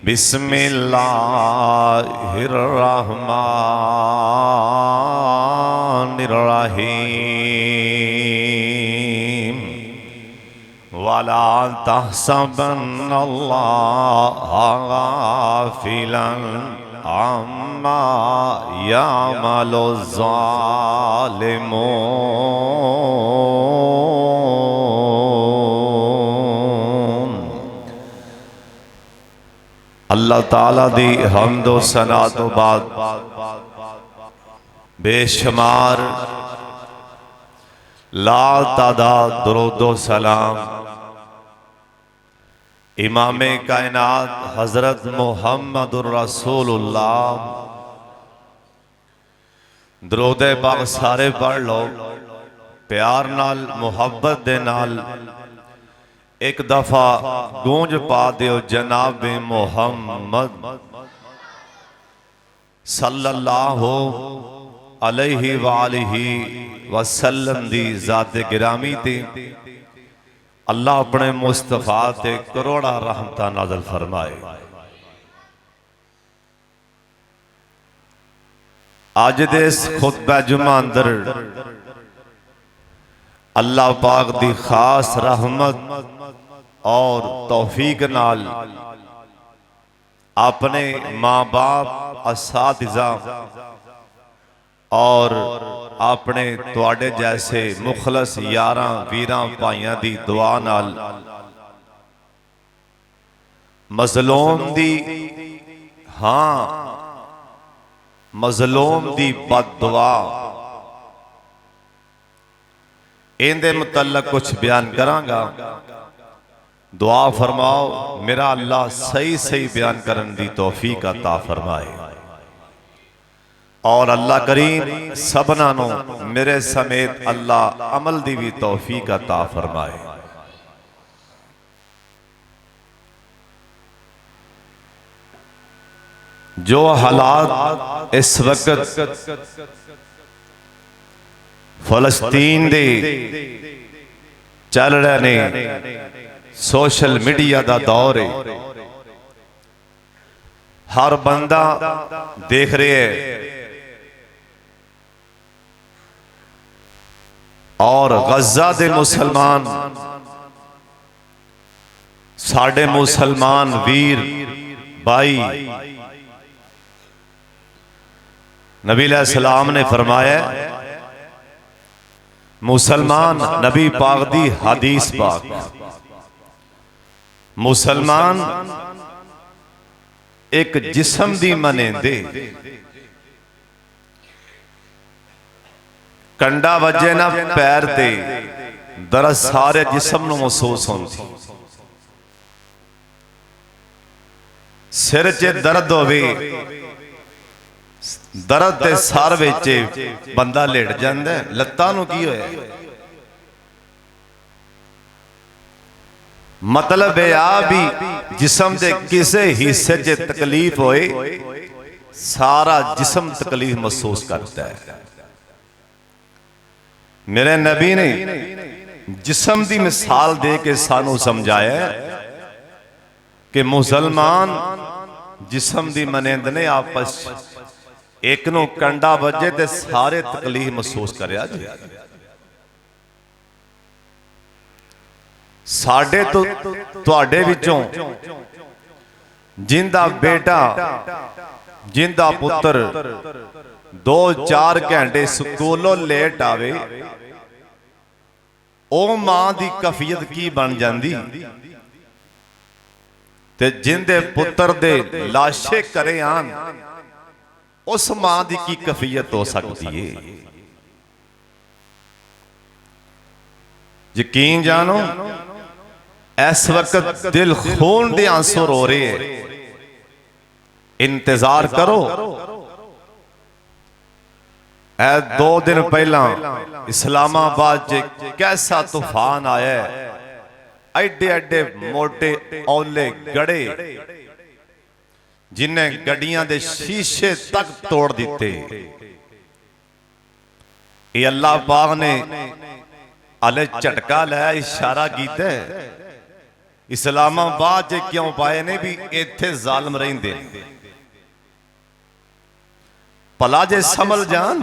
बिस्मिल्लाहिर्रहमानिर्रहीम वला तहसबन्नल्लाहा गाफिलन अम्मा यामलुज़्ज़ालिमून। अल्लाह ताला दी हम्दो सना तो बाद बेशुमार ला तादाद दुरूदो सलाम इमामे कायनात हजरत मुहम्मदुर रसूलुल्लाह दरूदे पाक सारे पढ़ लो प्यार नाल मुहब्बत दे नाल एक दफा गूंज पा दियो जनाब मुहम्मद सल्लल्लाहु अलैहि वालिहि वसल्लम दी जाते गिरामी ते अल्लाह अपने मुस्तफा ते करोड़ा रहमतां नाज़िल फरमाए। अज दे इस खुतबा जुमा अंदर अल्लाह पाक दी खास रहमत और तौफीक नाल अपने माँ बाप असातिज़ा और अपने तुहाडे जैसे मुखलस यारां वीरां भाइयां दी दुआ नाल मज़लूम दी हाँ मज़लूम दी बददुआ इहदे मुतल्लक कुछ बयान करांगा। दुआ फरमाओ मेरा अल्लाह सही सही बयान करन दी तौफीक अता फरमाए और अल्लाह करीम सबना नो मेरे समेत अल्लाह अमल दी भी तौफीक अता फरमाए। जो हालात इस वक्त फलस्तीन दे चल रहे ने सोशल मीडिया का दौर है हर बंदा देख रहे है और गज़ा दे मुसलमान साडे मुसलमान वीर भाई नबी अलैहिस्सलाम ने फरमाया मुसलमान नबी पाक दी हदीस पाक मुसलमान एक जिस्म दी मनेंदे कंडा वजे ना पैर ते दर्द सारे जिस्म नूं महसूस होंदी सिर च दर्द होवे दर्द ते सर विच बंदा लेट जांदा है लत्तां नूं की होया मतलब है आ भी जिस्म दे किसे हिस्से च तकलीफ होए सारा जिस्म तकलीफ महसूस करता है। मेरे नबी ने जिस्म दी मिसाल दे के सानू समझाया कि मुसलमान जिस्म दी मनेंद ने आपस एक नू कंडा वजे ते सारे तकलीफ महसूस करया जी। साडे तो तुहाडे विचों जिंदा बेटा जिंदा पुत्र 2-4 घंटे स्कूलों लेट आवे ओ मां दी कफियत की बन जांदी ते जिंदे पुत्र दे लाशे करे आन उस मां दी की कफियत हो सकती है। यकीन जानो इस वक्त दिल खून दे आंसू रो रहे हैं। इंतजार करो 2 दिन पहला इस्लामाबाद कैसा तूफान आया एडे एडे मोटे औले गड़े जिन्हें गड्डियां दे शीशे तक तोड़ दिते। ये अल्लाह पाक ने अले झटका लाया इशारा कीता इस्लामाबाद च क्यों पाए ने भी इत्थे जालम रहिंदे भला जे समझ जान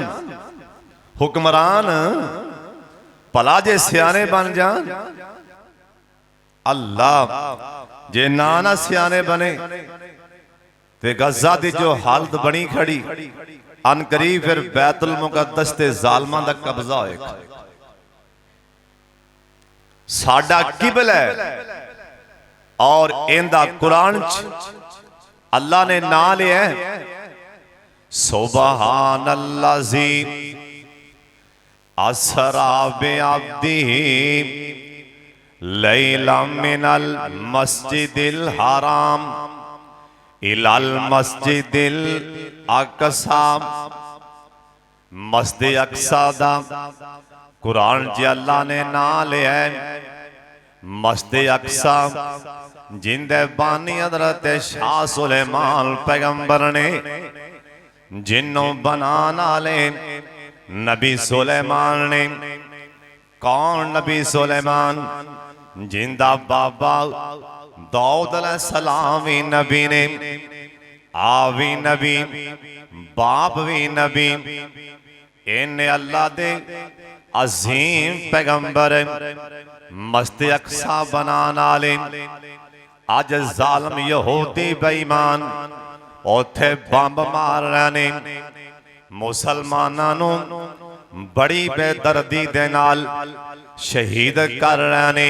हुक्मरान भला जे सियाने बन जान अल्लाह जे ना सियाने बने ते गजा दी जो हालत बनी खड़ी अन करीब फिर बैतुल मुकद्दस ते जालमां दा कब्जा होएगा। साडा किबला है और इंदा कुरान अल्लाह ने ना लिया सुबहानल्लाज़ी असरा बिअब्दिही लैला मिनल मस्जिदिल हराम इलल मस्जिदिल अक़सा। मस्जिद अक़सा दा कुरान च अल्लाह ने ना लिया मस्जिद अक़सा जिंदे बानी हज़रत शाह सुलेमान पैगंबर ने जिन्नों बनाना ले नबी सुलेमान ने। कौन नबी सुलेमान? जिंदा बाबा दाऊद अलैहिस्सलाम भी नबी ने, आवी नबी, बाप भी नबी। इन्हें अल्लाह दे अजीम पैगंबर मस्जिद अक़सा बनाना ले। अज जालम यहूदी बेईमान उथे बंब मार रहे ने मुसलमानां नूं बड़ी बेदर्दी दे नाल शहीद कर रहे ने,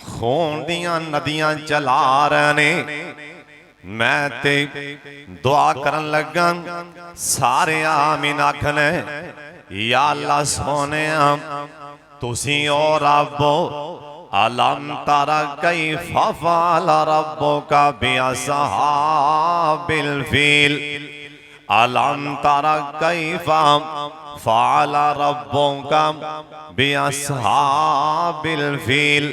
खून दियां नदियां चला रहे ने। मैं ते दुआ करन लगा सारे आमीन आखने या अल्लाह सोने तुसी और रब्बो अलम तारा कैफ़ा फ़अल रब्बुका बिअस्हाबिल फील। अलम तारा कैफ़ा फ़अल रब्बुका बिअस्हाबिल फील।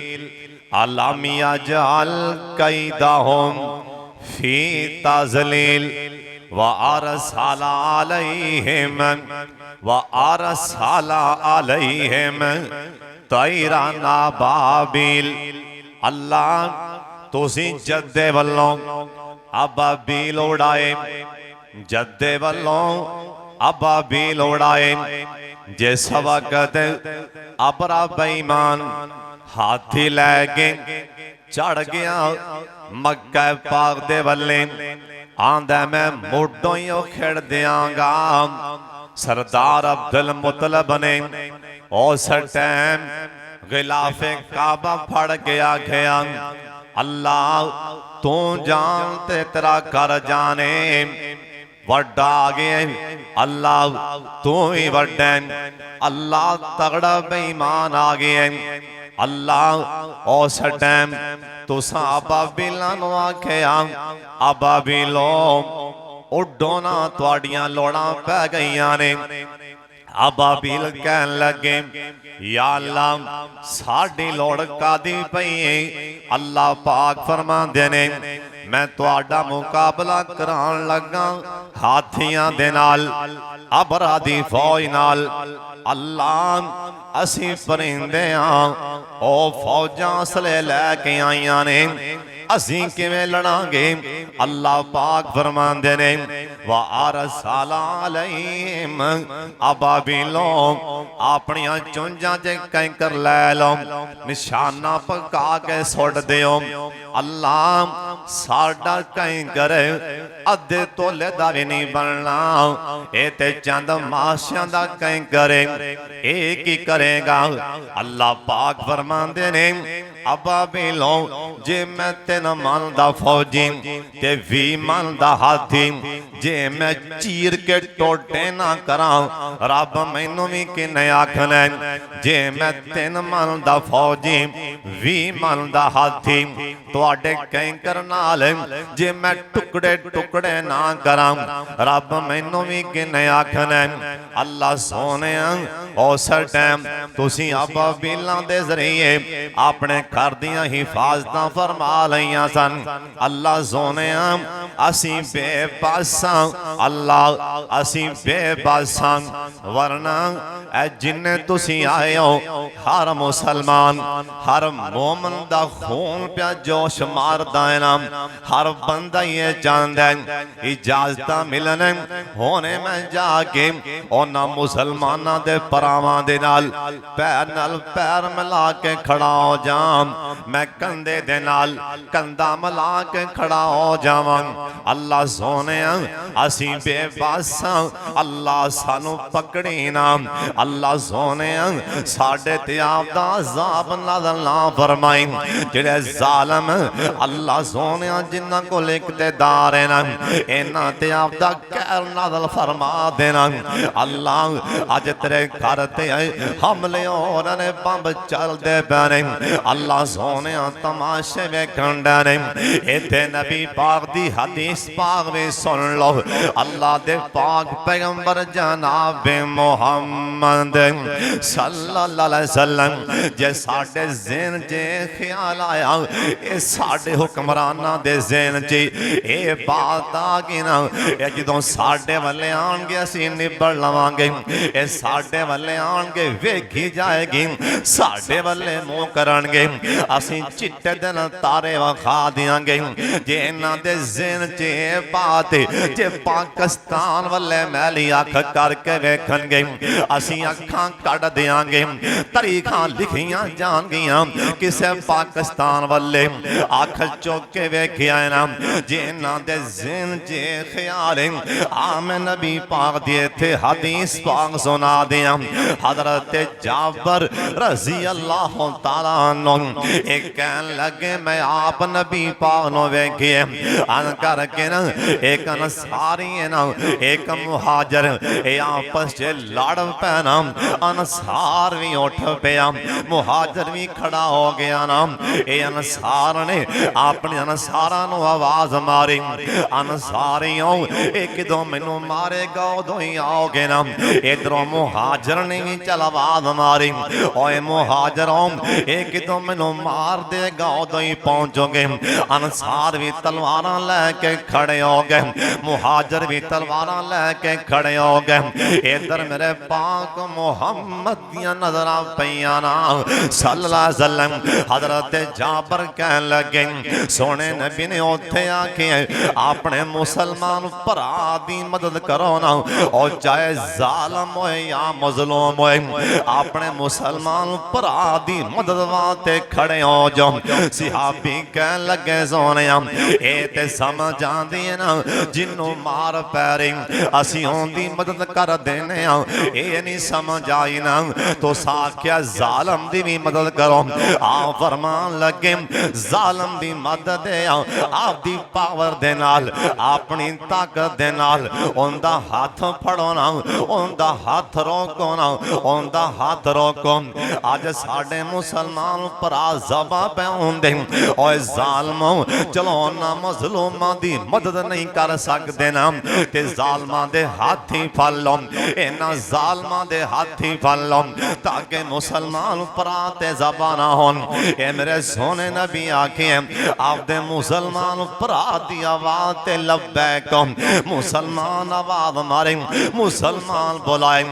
अलम यजअल कैदहुम फी तज़लील व अरसल अलैहिम तैरान अबाबील। अल्लाह तुसी जद्दे वल्लों अबाबील उड़ाए, जद्दे वल्लों अबाबील उड़ाए। जिस वक्त अबरा बेईमान हाथी लैके चढ़ गया मक्का पाक दे वल्ले आंदा मैं मोडों ही खेड़ दियांगा। सरदार अब्दुल मुतलब ने उस टाइम गिलाफे काबा फड़ के आखिया अल्लाह तू जान ते तेरा कर जाने वड्डा आ गया। अल्लाह तू ही वड्डा, अल्लाह तगड़ा बेईमान आ गया। अल्लाह उस टाइम तुसा अबाबीलां नूं आखिया अबाबीलो उड्डो ना तुहाडियां लोड़ां पै गईयां ने। अबाबील कहन लगे या अल्लाह साडी लोड़ कादी पई है। अल्लाह पाक फरमांदे ने मैं तुहाडा मुकाबला करान लगा हाथियां दे नाल अबरा दी फौज नाल। अल्लाह असी परिंदे हां ओ फौजां असले लैके आईयां ने असी किवें लड़ांगे। अल्लाह पाक फरमांदे ने व अरसल अलैहिम अबाबीलो अपनियां चुंझां च कैंकर लै लो निशाना पका के सुट दिओ। अल्लाह साडा कैंकर अद्धे तोले दा भी नहीं बनना, ए ते चंद माशियां दा कैंकर ए की करेगा। अल्लाह पाक फरमांदे ने अबाबीलो जे मैं 3 मन दा फौजी ते 20 मन दा हाथी जे मैं चीर के टोटे ना करा रब मैनू भी किने आखना। जे मैं 3 मन दा फौजी 20 मन दा हाथी तुहाडे कैंकर नाल जे मैं टुकड़े टुकड़े ना करा रब मैनू भी किने आखना। अल्लाह सोने उस टाइम तुसी अबाबीलां दे जरिए अपने घर दियां हिफाजतां फरमा लईयां सन। अल्लाह सोने असी बेबस अल्लाह असी बेबस वरना ए जिन्ने तुसी आए हो हर मुसलमान हर मोमन दा खून प्या जोश मारदा है ना हर बंदा ये चाहता है इजाजत मिलन होने मैं जाके उन्हां मुसलमाना दे परावां दे नाल पैर मिला के खड़ा हो जावां मैं कंधे दे नाल कंधा मिला के खड़ा हो जावां अल्लाह सोने असी बेबस अल्लाह सानू पकड़ी ना अल्लाह सोने साडे ते आपदा अज़ाब नाज़िल ना फरमाई जेड़े जालिम अल्लाह सोने जिन्हां कोल इक़्तिदार है ना इन्हां ते आपदा कहर नाज़िल फरमा देना अल्लाह अज तेरे घर ते हमले हो रहे बंब चलते पे ने अल्लाह सोने तमाशे वेखण ने इत्थे नबी पाक दी हदीस पाक भी सुन लो अल्लाह दे पाक पैगंबर जनाब मुहम्मद सल्लल्लाहु अलैहि वसल्लम जे साडे ज़हन च ख्याल आया ये साडे हुक्मराना दे ज़हन च ये बात आ गई ना ये जदों साडे वाले आउणगे असीं निबड़ लवांगे ये साडे वाले आउणगे वेखी जाएगी साडे वाले मुंह करनगे असीं चिट्टे दिन तारे विखा दियांगे जे इन्हां दे ज़हन च ये बात जे पाकिस्तान वाले मैली अख करके वेखणगे असीं अखां कढ दियांगे तरीखां लिखियां जाणगियां किसे पाकिस्तान वाले अख चुक के वेखिया ना जे इन्हां दे ज़हन च ख्याल आमे नबी पाक दी इत्थे हदीस पाक सुना दियां हज़रत जाबर रज़ी अल्लाह तआला अन्हु एक कहन लगे मैं आप नबी पाक नु वेखिए अन करके ना एक अंसारी है ना एक मुहाजिर ये आपस च लड़ पैना अंसार भी उठ पिया मुहाजिर भी खड़ा हो गया ना ये अंसार ने अपने अंसारा नु आवाज मारी अंसारियों एक दो मैनू मारेगा उदों ही आओगे ना इधरों मुहाजिर ने भी चल आवाज मारी ओए मुहाजिरों एक दो मैनू मार देगा उदों ही पहुंचोगे अंसार भी तलवारां लेके खड़े हो गए मुहाजिर भी तलवारां लेके खड़े हो गए इधर मेरे पाक मुहम्मद दियां नजरां पईयां ना सल्लल्लाहु अलैहि वसल्लम हजरत जाबर कहन लगे सोने नबी ने उत्थे आके अपने मुसलमान भरा दी मदद करो ना और चाहे जालिम होए या मजलूम होए अपने मुसलमान भरा दी मदद वास्ते खड़े हो जाओ सिहाबी कहन लगे सोने ए ते समझ आंदी है ना जिन्नों मार पै रही असी उनकी मदद कर देने ये नहीं समझ आई ना तो साख्या जालम दी भी मदद करो आ फरमान लगे जालम दी मदद आपदी पावर दे नाल अपनी ताकत दे नाल उनका हाथ फड़ो ना उनका हाथ रोको ना उनका हाथ रोको अज साडे मुसलमान भरा ज़बा पे होंदे ओए जालमो चलो ना मजलूमां दी मदद नहीं कर सकते ना ते जालमां दे हाथी फल लो इन्हां जालमां दे हाथी फल लो ताकि मुसलमान भरा ते ज़बा ना होन ए मेरे सोने नबी आखे आपदे मुसलमान भरा दी आवाज़ ते लब्बैक मुसलमान आवाज़ मारे मुसलमान बुलाए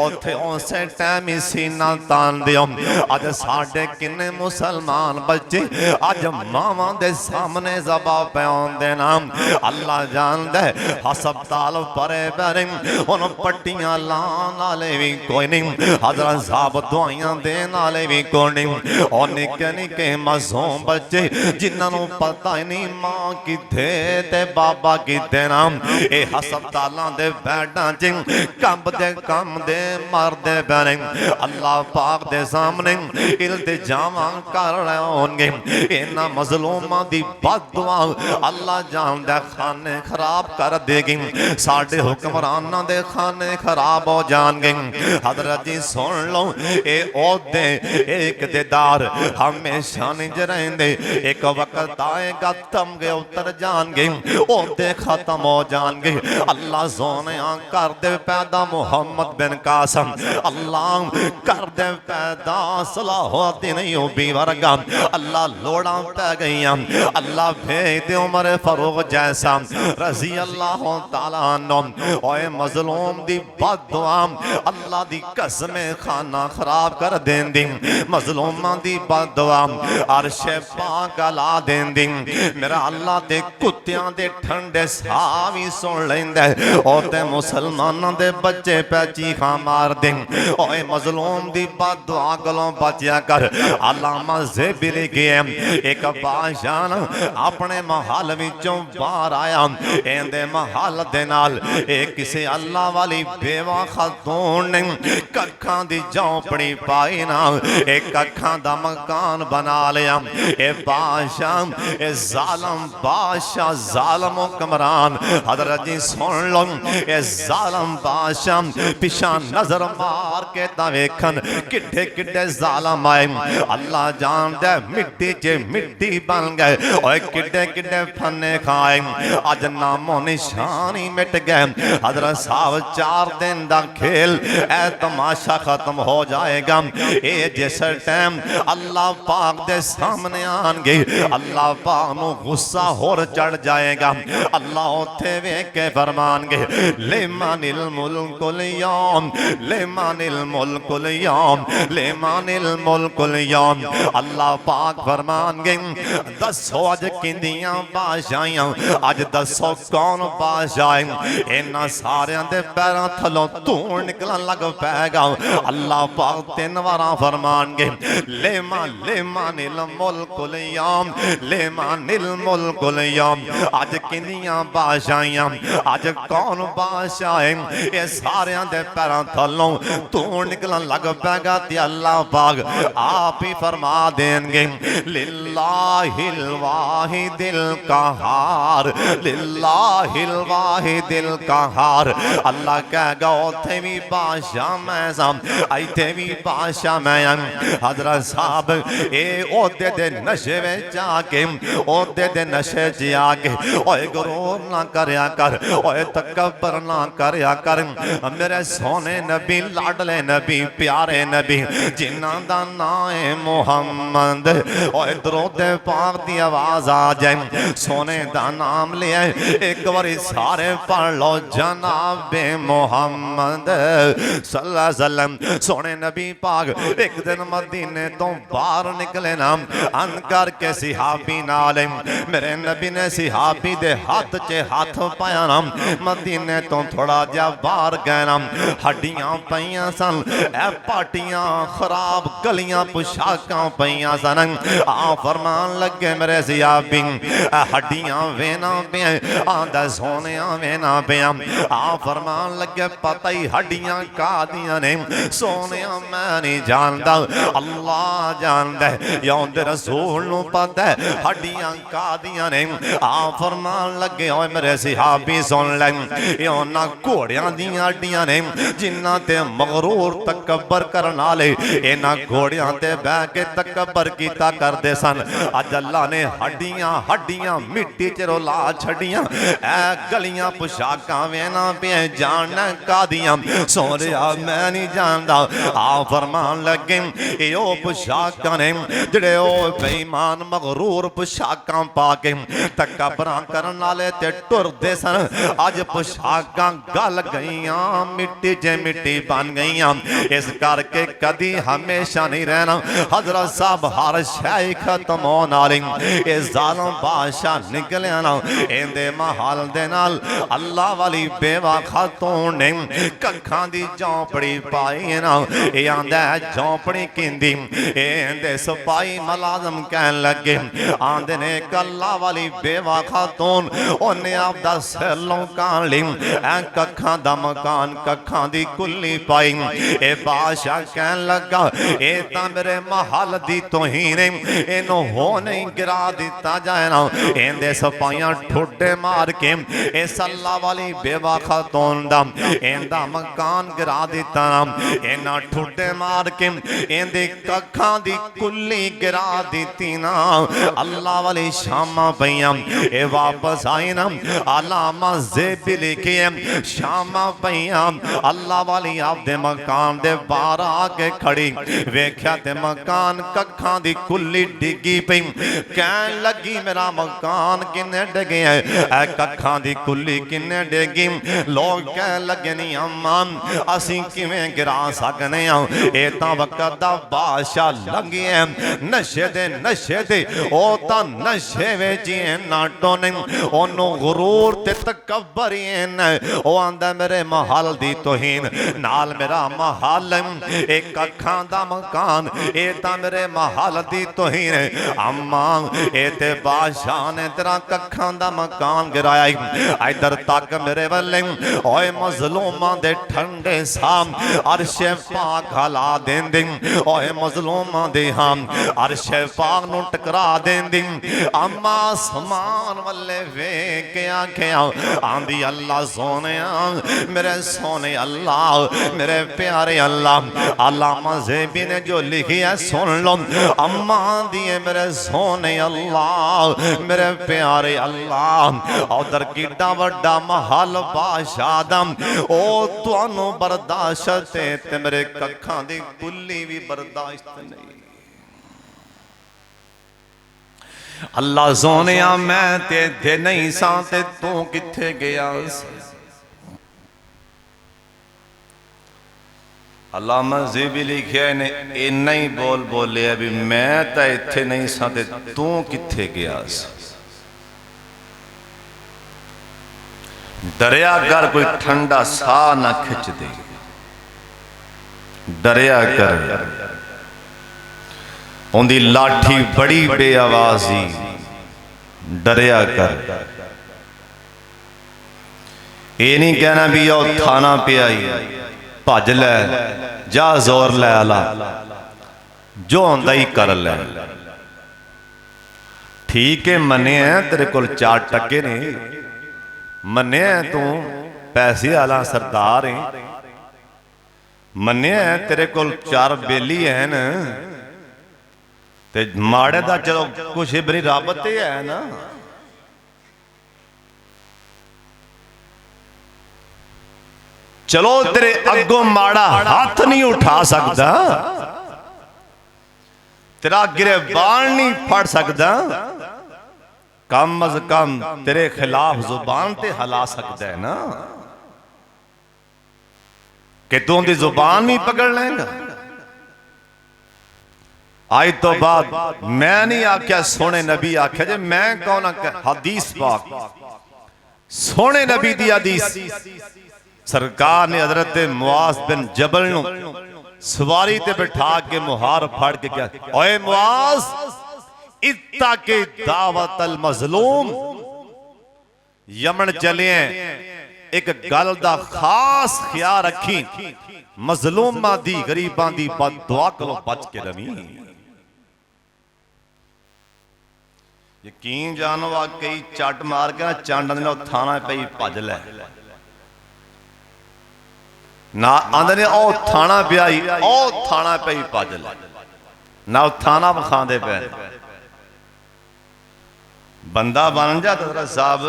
उथे उसे टाइम ही सीना तान दियो अज साडे किन्ने मुसलमान बच्चे अज मावां दे सामने ज़बा पे आउंदे ना अल्लाह जानदा है हस्पताल परे परे उन पट्टियां लाने वाले भी कोई नहीं हज़रत साहब दवाइयां देने वाले भी कोई नहीं और निक्के निक्के मासूम बच्चे जिन्होंने पता ही नहीं मां किथे ते बाबा किथे ना ये हस्पतालों दे बैडां च कंबदे मरदे पैने अल्लाह पाक दे सामने इल्तिजामां कर रहे होंगे इन्हां मजलूमां दी बददुआ अल्लाह जानदा खाने खराब कर देगी साडे हुक्मरानां दे खाने खराब हो जाएंगे हजरत जी सुन लो ये ओहदे इक़्तिदार हमेशा नहीं रहेंदे एक वक्त आएगा तमगे उतर जाएंगे ओहदे खत्म हो जाएंगे अल्लाह सोने कर दे पैदा मुहम्मद बिन कासम, अल्लाह कर दे पैदा सलाहुद्दीन अय्यूबी वर्गा, अल्लाह लोड़ा पै गई, अल्लाह भेज दे उमर फारूक जैसा रजी अल्लाह तआला अन्हु। ओए मजलूम दी बददुआ अल्लाह दी कसम खाना खराब कर देंदी, मजलूमां दी बददुआ अर्श पाक ला देंदी। मेरा अल्लाह दे कुत्तियां दे ठंडे साह भी सुन लैंदा, ओ ते मुसलमानां दे बच्चे पै चीखां मार दे। ओए मजलूम दी बददुआ कोलों बचिया कर। अल्लामा ज़ेबी लिखे एक बादशाह अपने महल विचों बाहर आया, इहदे महल दे नाल किसी अल्लाह वाली बेवा खातून ने कखां दी झोंपड़ी पाई ना, एक कखां दा मकान बना लिया। ए बादशाह ए जालम बादशाह जालम हुक्मरान हजरत जी सुन लो, ए जालम बादशाह पिछा नजर मार के ता वेखन किड्डे किड्डे जालम आए। अल्लाह जानदा मिट्टी च मिट्टी बन गए, ओए किड्डे किड्डे फन्ने खाए। अज नामो निशान ही मिट गए। हजरत साहब 4 दिन दा खेल ए तमाशा खत्म हो जाएगा। ए जिस टाइम अल्लाह पाक दे सामने आनगे अल्लाह पाक नू गुस्सा होर चढ़ जाएगा। अल्लाह उथे वेख के फरमानगे लिमानिल मुल्कुल यौम, लिमानिल मुल्कुल यौम, लिमानिल मुल्कुल यौम। अल्लाह पाक फरमानगे दसो अज किंदियां बादशाहियां, अज दसो कौन बादशाह। इन्हां सारियां दे पैरां थल्लों धूड़ निकलन लग पैगा। अल्लाह पाक 3 वार फरमानगे लेमा लिमानिल मुल्कुल यौम, लिमानिल मुल्कुल यौम। अज किंदियां बादशाहियां, अज कौन बादशाह है। ये सारियां दे पैरां थल्लों धूड़ निकलन लग पैगा ते अल्लाह पाक आप ही फरमा देंगे लिल्लाहिल वाहिदिल कहार, लिल्लाहिल वाहिदिल कहार। अल्लाह कहेगा उथे भी बादशाह मैं सां, इत्थे भी बादशाह मैं हां। हजरत साहब ए ओहदे दे नशे विच आके, ओहदे दे नशे च आके ओए गुरूर ना करया कर, ओए तकब्बर ना करया कर। मेरे सोने नबी लाडले नबी प्यारे नबी जिन्हां दा नाम है मुहम्मद, ओए दरूद पाक दी आवाज आ जाए। सोने दा नाम लिया एक बारी सारे पढ़ लो जनाबे मुहम्मद सल्लल्लाहु अलैहि वसल्लम। सोने नबी पाक एक दिन मदीने तो बाहर निकले ना, अन करके सिहाबी नाल मेरे नबी ने सिहाबी दे हाथ च हाथ पाया ना। मदीने तो थोड़ा जा बाहर गए ना, हड्डियां पईयां सन, ए पाटियां खराब गलियां पोशाकां पईयां सन। आ फरमान लगे मेरे सिहाबी हड्डियां वेना पे आंदा सोने वेना पे। आ फरमान लगे पता ही हड्डियां का दियां ने सोने मैं नहीं जानता, अल्लाह जानदा है या उनके रसूल नू पता है हड्डियां का दियां ने। आ फरमान लगे ओए मेरे सिहाबी सुन ले, उन्हां घोड़ियां दियां हड्डियां ने जिन्हां ते मगरूर तकबर करन वाले इन्हां घोड़ियां ते बह के तकबर कीता करदे सन। अज अल्लाह ने हड्डियां हड्डियां मिट्टी च रोला छड़ियां, ए गलियां पोशाकां वेना पे जानना कादियां सोनिया मैं नहीं जानदा। आ फरमान लगे ए ओ पोशाकां ने जेड़े ओ बेईमान मगरूर पोशाकां पा के तकबरां करन वाले ते टुरदे सन। अज पोशाकां गल गईयां मिट्टी च मिट्टी बन गईयां। इस करके कदी हमेशा नहीं रहना। हजरत साहब हर शय खत्म होने वाली ए जालिम बादशाह निकलिया ना, इहदे महल दे नाल अल्लाह वाली बेवा खातून ने कखां दी झोंपड़ी पाई ना। ए आंदा झोंपड़ी किंदी, इहदे सिपाही मुलाजम कहन लगे आंदे ने अल्लाह वाली बेवा खातून उन्हें आपदा सिर लौकान ली कखां दा मकान कखां दी कुल्ली पाई। ए बादशाह कहन लगा ए तां मेरे महल दी तौहीन इनू हो नहीं गिरा दिता जाए ना। इहदे सिपाहियां ठुड्डे मार के इस अल्लाह वाली बेवा खातून दा इहदा मकान गिरा दिता ना। इन्हां ठुड्डे मार के इहदे कखां दी कुल्ली गिरा दिती ना। अल्लाह वाली शामां पईयां ए वापस आई ना। अलामा जेबी लिखी है शामा पईया अल्लाह वाली आपदे मकान दे बाहर आके खड़ी वेख्या ते मकान कखां दी कुल्ली डिगी पई कहन लगी मेरा मकान किन्ने डिगे है ए कखां दी कुल्ली किन्ने डिगी लोग कह लगे नहीं अम्मा असी किवें गिरा सकने हां ए तां वक्त दा बादशाह लंघे है नशे दे ओ तां नशे विच ना टोने ओनू गुरूर ते तकब्बर ओ आंदा मेरे महल दी तोहीन नाल मेरा महल एक अखां दा मकान ए तां मेरे महल दी तोहीन अम्मा ए ते बादशाह ने तेरा कखां दा मकान गिराया इधर तक मेरे वल्ले ओए मजलूमां दे ठंडे साम अरशे पाक हला देंदे ओए मजलूमां दे हम अरशे पाक नू टकरा देंदे अम्मा आसमान वल्ले वेख के आखिया आंदी अल्लाह सोने मेरे सोने अल्लाह मेरे प्यारे अल्लाह अल्लामा ज़ेबी ने जो लिखी है सुन लो अम्मा दिए मेरे सोने अल्लाह मेरे प्यारे अल्लाह उधर किड्डा वड्डा महल बादशाह दा ओ तुहानू बर्दाश्त ते मेरे कखां दी कुल्ली भी बर्दाश्त नहीं अल्लाह सोने मैं ते इत्थे नहीं सा ते तू किथे गया अल्लामा ज़ेबी लिखिया ने इन्ना ही बोल बोले भी मैं तो इत्थे नहीं सा ते तू किथे गया डरिया कर कोई ठंडा सा ना खिंच दे डरिया कर उनकी लाठी बड़ी बेआवाजी डरिया कर ये नहीं कहना भी आओ थाना पे आई भज लै जा जोर लै आला जो आंदा ही कर लै ठीक है मने तेरे को 4 टके ने मने तू पैसे आला सरदार है मने तेरे को 4 बेली है न ते माड़े दा चलो कुछ बरी रब ते है ना चलो तेरे अगों माड़ा हाथ नहीं उठा सकता तेरा गिरबान नहीं फड़ सकता कम अज कम तेरे खिलाफ जुबान ते हिला सकता है ना कि तू उनकी जुबान नहीं पकड़ लेगा आज तो बाद मैं नहीं आख्या सोने नबी आख्या जे मैं कौन हदीस पाक सोने नबी दी हदीस सरकार ने हजरत मुआज बिन जबल नु सवारी ते बिठा के मुहार फाड़ के क्या ओए मुआज इत्ता के दावत अल मजलूम यमन चले एक गल दा खास ख्याल रखी मजलूमां दी गरीबां दी बददुआ कोलों बच के रवी यकीन जानो वाकई चट मार के ना चांडा ने थाना पई भज लै ना आंदे ने ओ थाना ब्याई ओ थाना पई भज लै ना थाना बखांदे पे बंदा बन जा तेरा साहब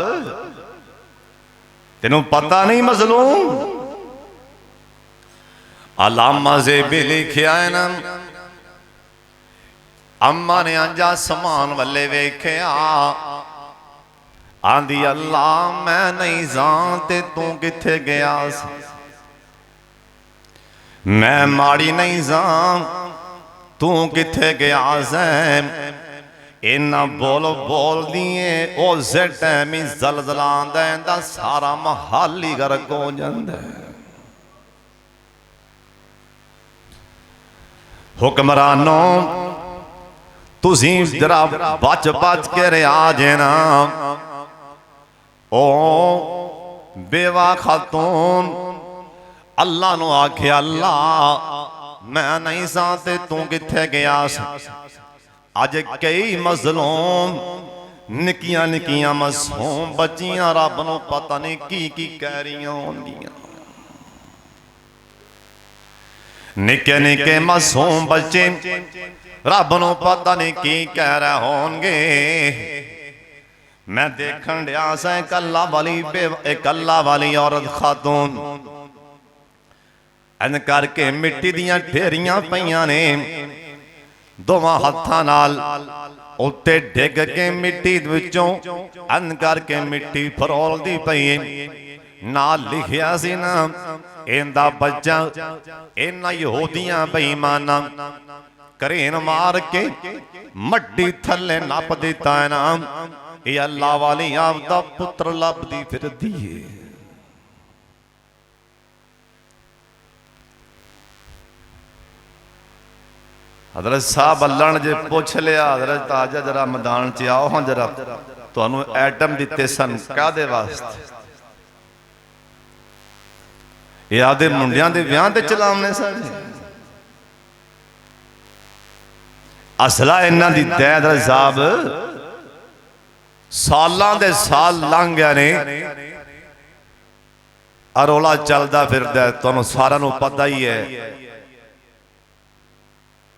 तेनू पता नहीं मजलूम अल्लामा ज़ेबी लिखिया है ना अम्मा ने अंजा समान वाले वेख्या आंदी अल्लाह मैं नहीं जानते तू किथे गया मैं माड़ी नहीं जान तू किथे गया इन्ना बोल बोल दिए उस टाइम ही जलजला आंदा सारा महल ही गर्क हो जाता है हुक्मरानों तुसी जरा बच बच के रहा जे ना ओ बेवा खातून अल्लाह नु आखे अल्लाह मैं नहीं सा ते तू किथे गया अज कई मजलूम निकिया निकिया मासूम बच्चियां रब नू पता नहीं की कह रही होंदियां निके निके मासूम बच्चे रब नू पता नहीं की कह रहे होंगे मैं देखन दिया सा एक अल्लाह वाली औरत खातून इन करके मिट्टी दियां ढेरियां पईयां ने दोवां हत्थां नाल उत्ते डिग के मिट्टी विचों इन करके मिट्टी फरोलदी पई नाल लिखिया सी ना इंदा बच्चा इन्हां यहूदियां बेईमानां करेन मार के मड्डी थले नप दिता है ना ये अल्लाह वाली आपदा पुत्र लभदी फिरदी है। हजरत साहब अल्लाह ने जे पूछ लिया हजरत आजा जरा मैदान च आओ हाँ जरा तुहानू एटम दिते सन कादे वास्ते ये आदे मुंडियां दे विआह ते चलावने सारे असला इन्हां दी तैद साहब सालां दे साल लंघ गए ने अरोला चलदा फिरदा तुहानू सारा नू पता ही है।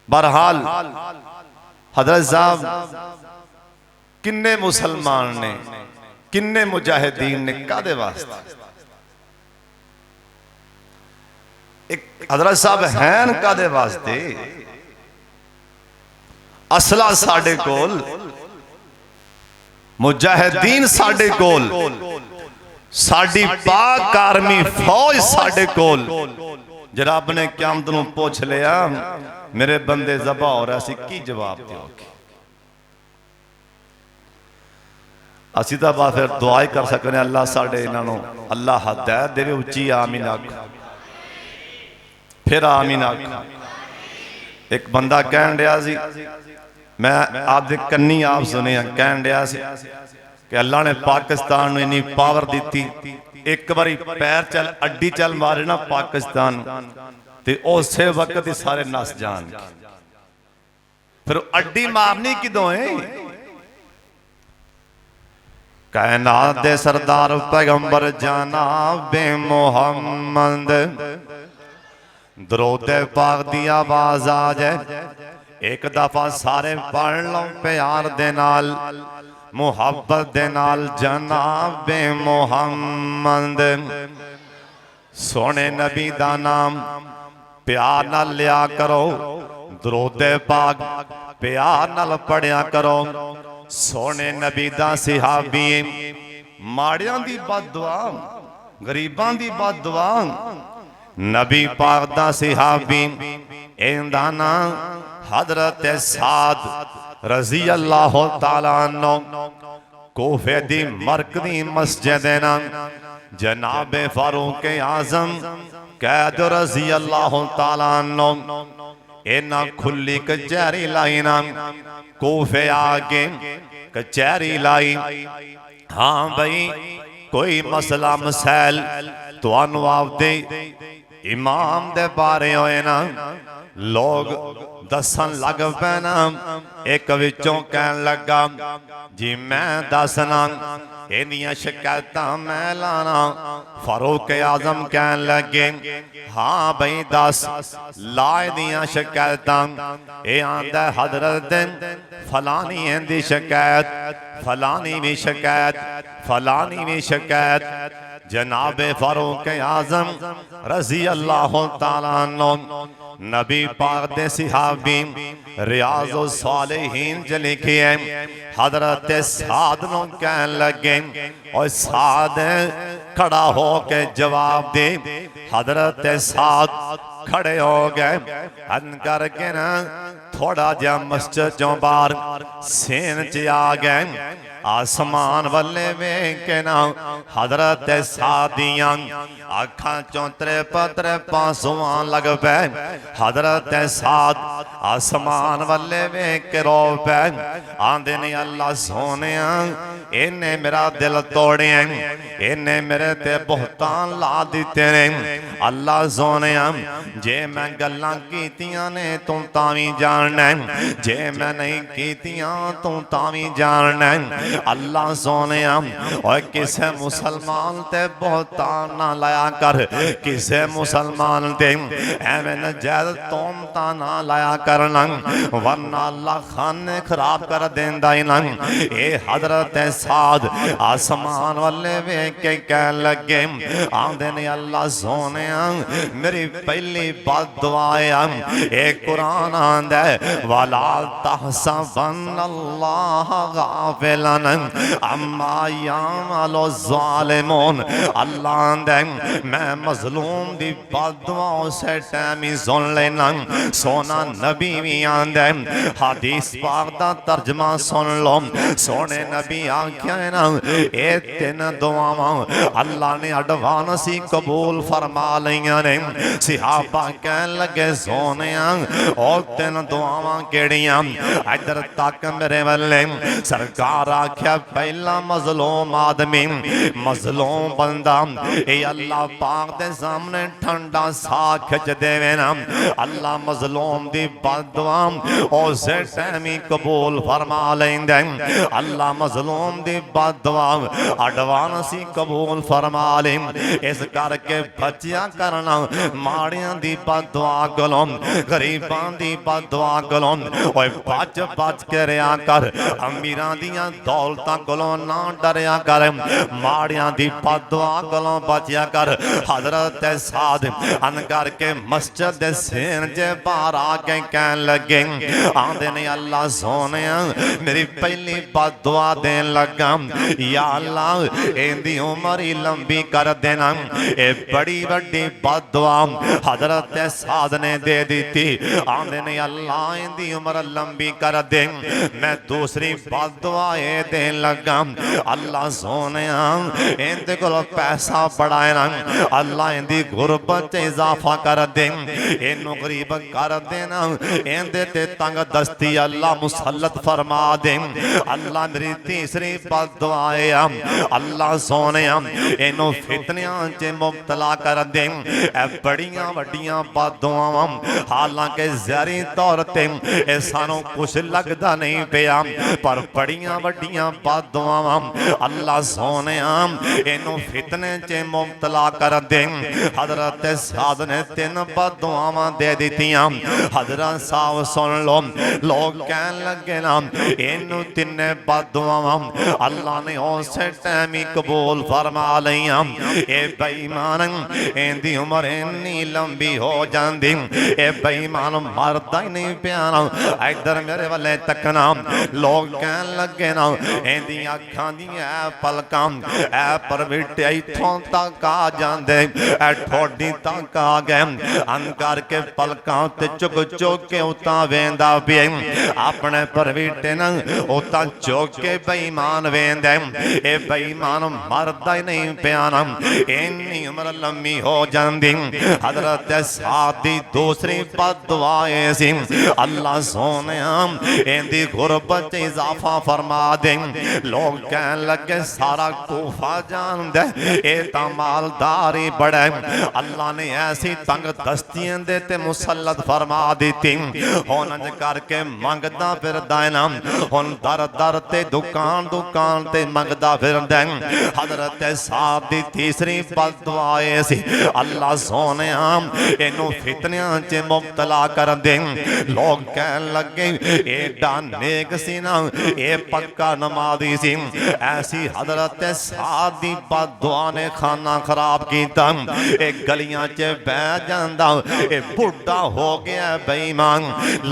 बहरहाल हजरत साहब किन्ने मुसलमान ने किन्ने मुजाहिदीन ने कादे वास्ते एक हजरत साहब हैं कादे वास्ते असला साडे कोल मुजाहिदीन साडे कोल साडी पाक आर्मी फौज साडे कोल जनाब ने क़यामत नूं पूछ लिया मेरे बंदे ज़बा हो रहा सी की जवाब दोगे असी तो बात फिर दुआ ही कर सकते अल्लाह साडे इन्हां नूं अल्लाह हदायत देवे उच्ची आमीन आखो फिर आमीन आखो। एक बंदा कहन दिया सी मैं आपदे कन्नी आप सुने कहन दिया सी कि अल्लाह ने पाकिस्तान नूं इन्नी पावर दी एक बारी पैर चल अड्डी चल मारे ना पाकिस्तान ते उसे वक्त ही सारे नस जान फिर अड्डी मारनी किदों है कायनात दे सरदार पैगंबर जनाबे मोहम्मद दरूद पाक दी आवाज आ जाए एक दफा सारे पढ़ लो प्यार दे नाल मुहब्बत दे नाल जनाबे मोहम्मद सोने नबी दा नाम प्यार नाल लिया करो दरूद पाक प्यार नाल पढ़िया करो सोने नबी दा सहाबी माड़ियां दी बददुआ गरीबां दी बददुआ नबी पाक दा सहाबी इंदा नाम हजरत साद रजी अल्लाह तआला अन्हु कोफे दी मरकजी मस्जिद ना जनाब फारूक आजम कैद रजी अल्लाह तआला अन्हु इन्ना खुली कचहरी लाई ना कोफे आके कचहरी लाई हाँ भाई कोई मसला मसैल तुहानू आपदे इमाम दे बारे होए ना लोग दसन लग पैना एक विचों कहन लगा जी मैं दसना इन्नियां शिकायतां मैं लाना फारूक आजम कहन लगे हाँ भाई दस लाए दियां शिकायतां ये आंदा हजरत फलानी इंदी शिकायत फलानी भी शिकायत फलानी भी शिकायत जनाबे फारूक आजम रजी अल्लाह तआला अन्हु नबी पाक दे सहाबी रियाज़ो सालिहीन च लिखे हैं हजरत साद नूं कहन लगे और साद खड़ा हो के जवाब दे हजरत साद खड़े हो गए अन करके ना थोड़ा जा मस्जिद चों बाहर सेन च आ गए आसमान वाले वेख के ना हजरत सादियां आखा चों त्रेपा पांसुआं लग पे हजरत साद आसमान वाले वेख के रो पे आंदे ने अल्लाह सोने इन्हें मेरा दिल तोड़े इन्हें मेरे ते बहुतान ला दिते ने अल्लाह सोने जे मैं गल्लां कीतियां ने तू तावी जानना जे मैं नहीं कीतियां तू तावी जानना अल्लाह सोने और किसे मुसलमान ते बहुतान ना लाया कर किसे मुसलमान ते एवें नजायज तोहमतां ना लाया करना वरना अल्लाह खाने खराब कर देंदा ही ना। ए हजरत साद आसमान वाले वेख के कह लगे आंदे ने अल्लाह सोने मेरी पहली बददुआ है कुरान आंदा वला तहसबन्नल्लाह गाफिलन अम्मा यामलु ज़ालिमून। अल्लाह आंदा मैं मजलूम दी बददुआओं से टाइम ही सुन लेना। सोना नबी भी आंदा हदीस पाक दा तर्जमा सुन लो। सोने नबी आख्या है ना ये तीन दुआवां अल्लाह ने एडवांस ही कबूल फरमा लिया ने। सिहाबा कह लगे सोने और तीन दुआवां केड़ियां इधर तक मेरे वाले सरकार आख्या पहला मजलूम आदमी मजलूम बंदा ये अल्लाह पाक दे सामने ठंडा सा खिच देवे ना अल्लाह मजलूम दी बददुआ उसे टाइम ही कबूल फरमा लेंदे। अल्लाह मजलूम दी बददुआ एडवांस ही कबूल फरमा ले। इस करके बचिया करना माड़ियां दी बददुआ कोलों गरीबां दी बददुआ कोलों ओए बच बच के रहा कर। अमीरां दियां दौलतां कोलों ना डरिया कर। माड़ियां दी बददुआ कोलों बचिया कर। हजरत साद अन करके मस्जिद दे सेन जे बाहर आके कह लगे आंदे ने अल्लाह सोने मेरी पहली बददुआ देन लगा या अल्लाह इहदी उम्र ही लंबी कर देना। ए बड़ी वड्डी बददुआ हजरत साद ने दे दी थी। आंदे ने अल्लाह इहदी उम्र लंबी कर दे। मैं दूसरी बददुआ ये देन लगा अल्लाह सोने इहदे कोल पैसा बढ़ाए ना अल्लाह इहदी गुरबत च इजाफा कर दे। इनू गरीब कर देना इहदे ते तंग दस्ती अल्लाह मुसल्लत फरमा दे। अल्लाह मेरी तीसरी बददुआ है अल्लाह सोने इनू फितनियां च मुब्तला कर दे। बड़ियां वड्डियां बददुआवां हालांकि ज़ाहिरी तौर ते सानू कुछ लगदा नहीं पिया पर बड़ियां वड्डियां बददुआवां अल्लाह सोने इनू फितने च मुब्तला कर दे। हजरत साद ने तीन बददुआवां दे दित्तियां। हजरत साहब सुन लो लोग कह लगे ना इनू तिने बददुआवां अल्लाह ने उसे टाइम ही कबूल फरमा लिया। ए बेईमान इहदी उम्र इन्नी लंबी हो जाती ए बेईमान मरदा ही नहीं प्यारा। इधर मेरे वाले तकना लोग कह लगे ना इहदी अखां दी पलकां ए परविटे इथों तक आ जांदे ए ठोडी तक आ गए। अन करके पलकां ते चुक चुक के उता वेंदा पे अपने परविटे न उता चुक के बेईमान वेंदे ए बेईमान मरदा ही नहीं प्यारा। इन्नी उम्र लंबी हो जाती। हजरत साद दी दूसरी बददुआ सी अल्लाह सोने इहदी गुरबत च इजाफा फरमा दे। लोग कह लगे सारा कूफा जानदा ए तां मालदार ही बड़ा अल्लाह ने ऐसी तंग दस्तियां दे ते मुसल्लत फरमा दी। हुण इंज करके मंगदा फिरदा है ना हुण दर दर ते दुकान दुकान ते मंगदा फिरदा। हजरत साद दी तीसरी बददुआ सी अल्लाह सोने इनू फितनियां च मुब्तला कर दे। लोग कह लगे एडा नेक सी ना ए पक्का नमाजी सी। ऐसी हजरत साद दी बददुआ ने खाना खराब कीता। ए गलियां च बह जांदा ए बुढ़ा हो गया बेईमान।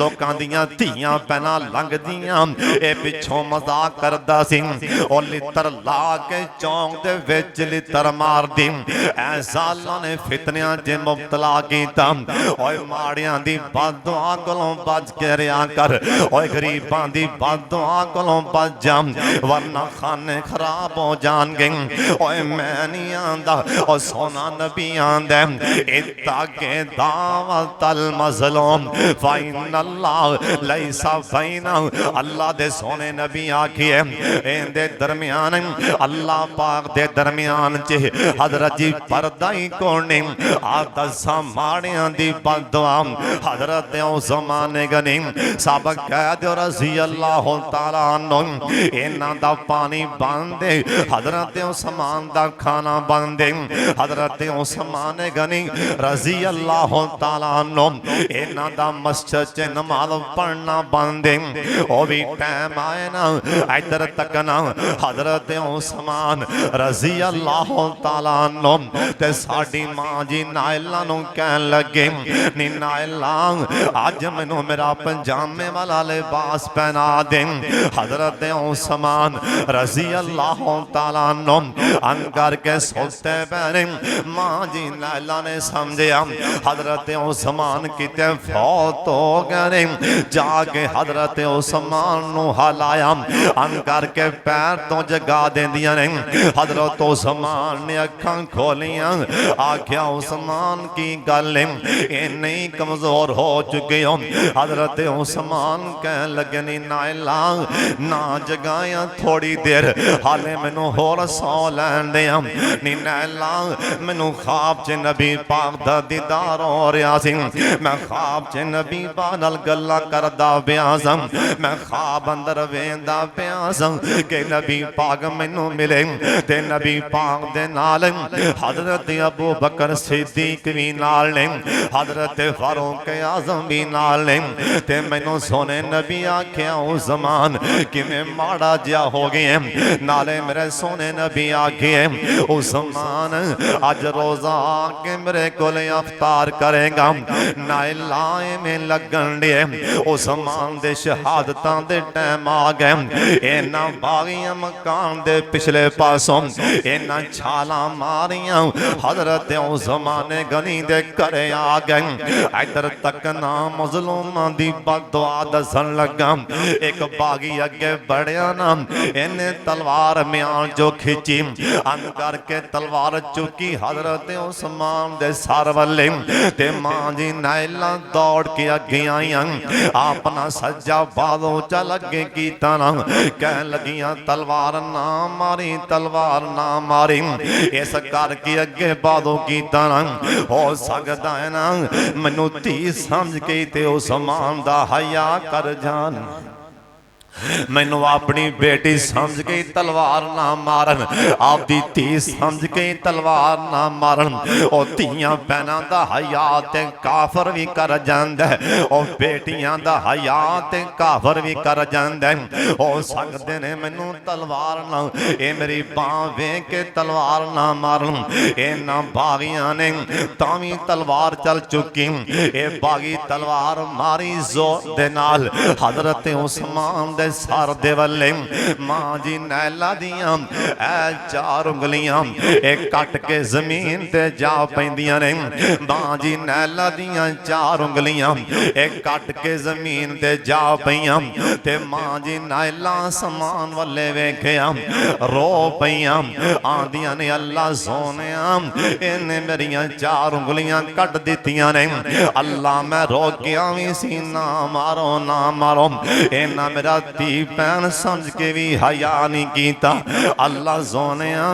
लोकां दियां धीयां पैना लंघदियां ए पिछों मजाक करदा सी ओ लितर ला के चौंक दे विच लितर मार दी। ऐसा अल्लाह ने फितनियां च मुब्तला कीता। ओए माड़ियां दी बददुआ कोलों बच के रहा कर। ओए गरीबां दी बददुआ कोलों बच जा वरना खाने खराब हो जाणगे। ओए मैं नहीं आंदा ओ सोना नबी आंदा इत्ताके दावतल मज़लूम फ़इन्नल्लाह लैसा बैना। अल्लाह दे सोने नबी आखिए इहदे दरमियान अल्लाह पाक दे दरमियान च हजरत जी पर्दा ही कोई नहीं। आ दसां माड़ियां दी बददुआ हजरत उस ज़माने गनी सब कह दो रज़ी अल्लाह तआला अन्हु इन्हां दा पानी बंद हजरत उस्मान दा खाना बंद। हजरत उस्मान गनी रज़ी अल्लाह तआला अन्हु इन्हां दा मस्जिद च नमाज पढ़ना बंद। ओ भी टाइम आए ना इधर तक तकना हजरत उस्मान रजी अल्लाह तआला अन्हु ते साडी मां जी नायला नूं कहन लगे नी नायला अज मैनू मेरा पजामे वाला लिबास पहना दे। हजरत उस्मान रजी अल्लाह तआला अन्हु अन करके सोते पैने मां जी नायला ने समझया हजरत उस्मान किते फौत हो गए। जाके हजरत उस्मान नू हलाया अन करके पैर तो जगा देंदियां ने। हजरत उस्मान ने अखां खोलियां आख्या उस्मान की गल है नहीं कमजोर हो चुके हो। हजरत उस्मान कह लगे नी नायला ना जगाया थोड़ी देर हाले मैनू होर सौ लैन दिया। नी नायला मैनू ख्वाब च नबी पाक दा दीदार हो रहा सी। मैं ख्वाब च नबी पाक नाल गल्लां करदा पिया सां। मैं ख्वाब अंदर वेंदा पिया सां कि नबी पाक मैनू मिले ते नबी पाक दे नाल हजरत अबू बकर सिद्दीक भी नाल ने हजरत फारूक आजम भी नाल ने ते मैनू सोने नबी आख्या उस्मान किवें माड़ा जिहा हो गया। नाले मेरे सोने नबी आखे उस्मान अज रोजा आके मेरे कोल अफ्तार करेगा। नायला में लगन दे उस्मान दे शहादतां दे टाइम आ गए। इन्हां बागियां मकान दे पिछले पासों इन्हां छालां मारियां हजरत उस्मान गनी दे घरे आ गए। इधर तक ना मजलूमां दी बददुआ दसन लगा। एक बागी अगे बढ़िया ना इन्हें तलवार म्यान जो खिंची अन करके तलवार चुकी हजरत उस्मान दे सर वाले ते मां जी नायला दौड़ के अगे आईयां अपना सज्जा बालों चल अगे कीता ना कह लगियां तलवार ना मारी तलवार ना मारी। इस करके अगे बालों कीता ना हो सकदा है ना मैनू धी समझ के ते उस्मान दा हया कर जान। मैनू अपनी बेटी समझ के तलवार ना मारन आपदी धी समझ के तलवार ना मारन। ओ धीयां भैनां दा हया ते काफर भी कर जांदा ओ बेटियां दा हया ते काफर भी कर जांदा। हो सकदे ने मैनू तलवार ना ए मेरी बां वेख के तलवार ना मारन। इन्हां बागियां ने तावी तलवार चल चुकी ए बागी तलवार मारी जोर दे नाल हजरत उस्मान दे सर दे वल्ले मां जी नैला दियां ऐ चार उंगलियां एक कट के जमीन ते जा पैंदियां ने। मां जी नैला दियां चार उंगलियां एक कट के जमीन ते जा पईयां ते मां जी नैला समान वल्ले वेखिया रो पईयां आंदियां ने अल्लाह सोनिया इन्हें मेरियां चार उंगलियां कट दित्तियां ने। अल्लाह मैं रोकिया भी सी ना मारो ना मारो इन्ना मेरा धी भैन समझ के भी हया नहीं कीता। अल्लाह सोनिया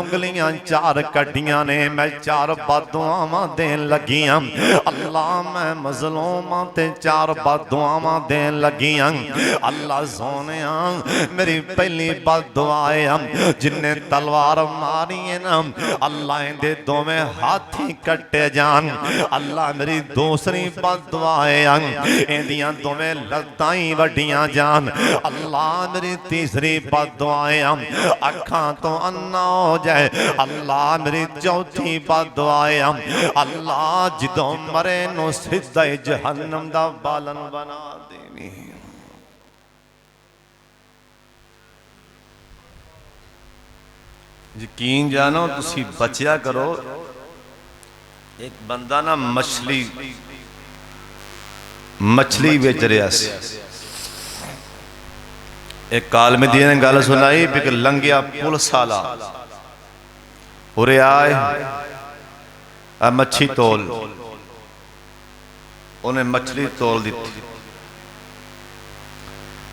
उंगलियां चार कटियां ने मैं चार बददुआवां देन लगियां। अल्लाह मैं मजलूमां ते चार बददुआवां देन लगियां। अल्लाह सोनिया मेरी पहली बददुआ है जिन्ने तलवार मारी है ना अल्लाह इहदे दोवें हाथ ही कटे जान। अल्लाह मेरी दूसरी बददुआ है इहदियां दोवें लत्तां ही वड्डियां जान। अल्लाह मेरी तीसरी बददुआएं अखां तो अन्ना हो जाए। अल्लाह मेरी चौथी बददुआएं अल्लाह जिदों मरे नो सीधा जहन्नम दा बालन बना देनी। यकीन जानो तुसी बचिया करो। एक बंदा ना मछली बेच रहा सी। एक कालमिदी ने गल सुनाई भी लंघिया पुलिस वाला उरे आए मच्छी तोल उन्हें मछली तोल दी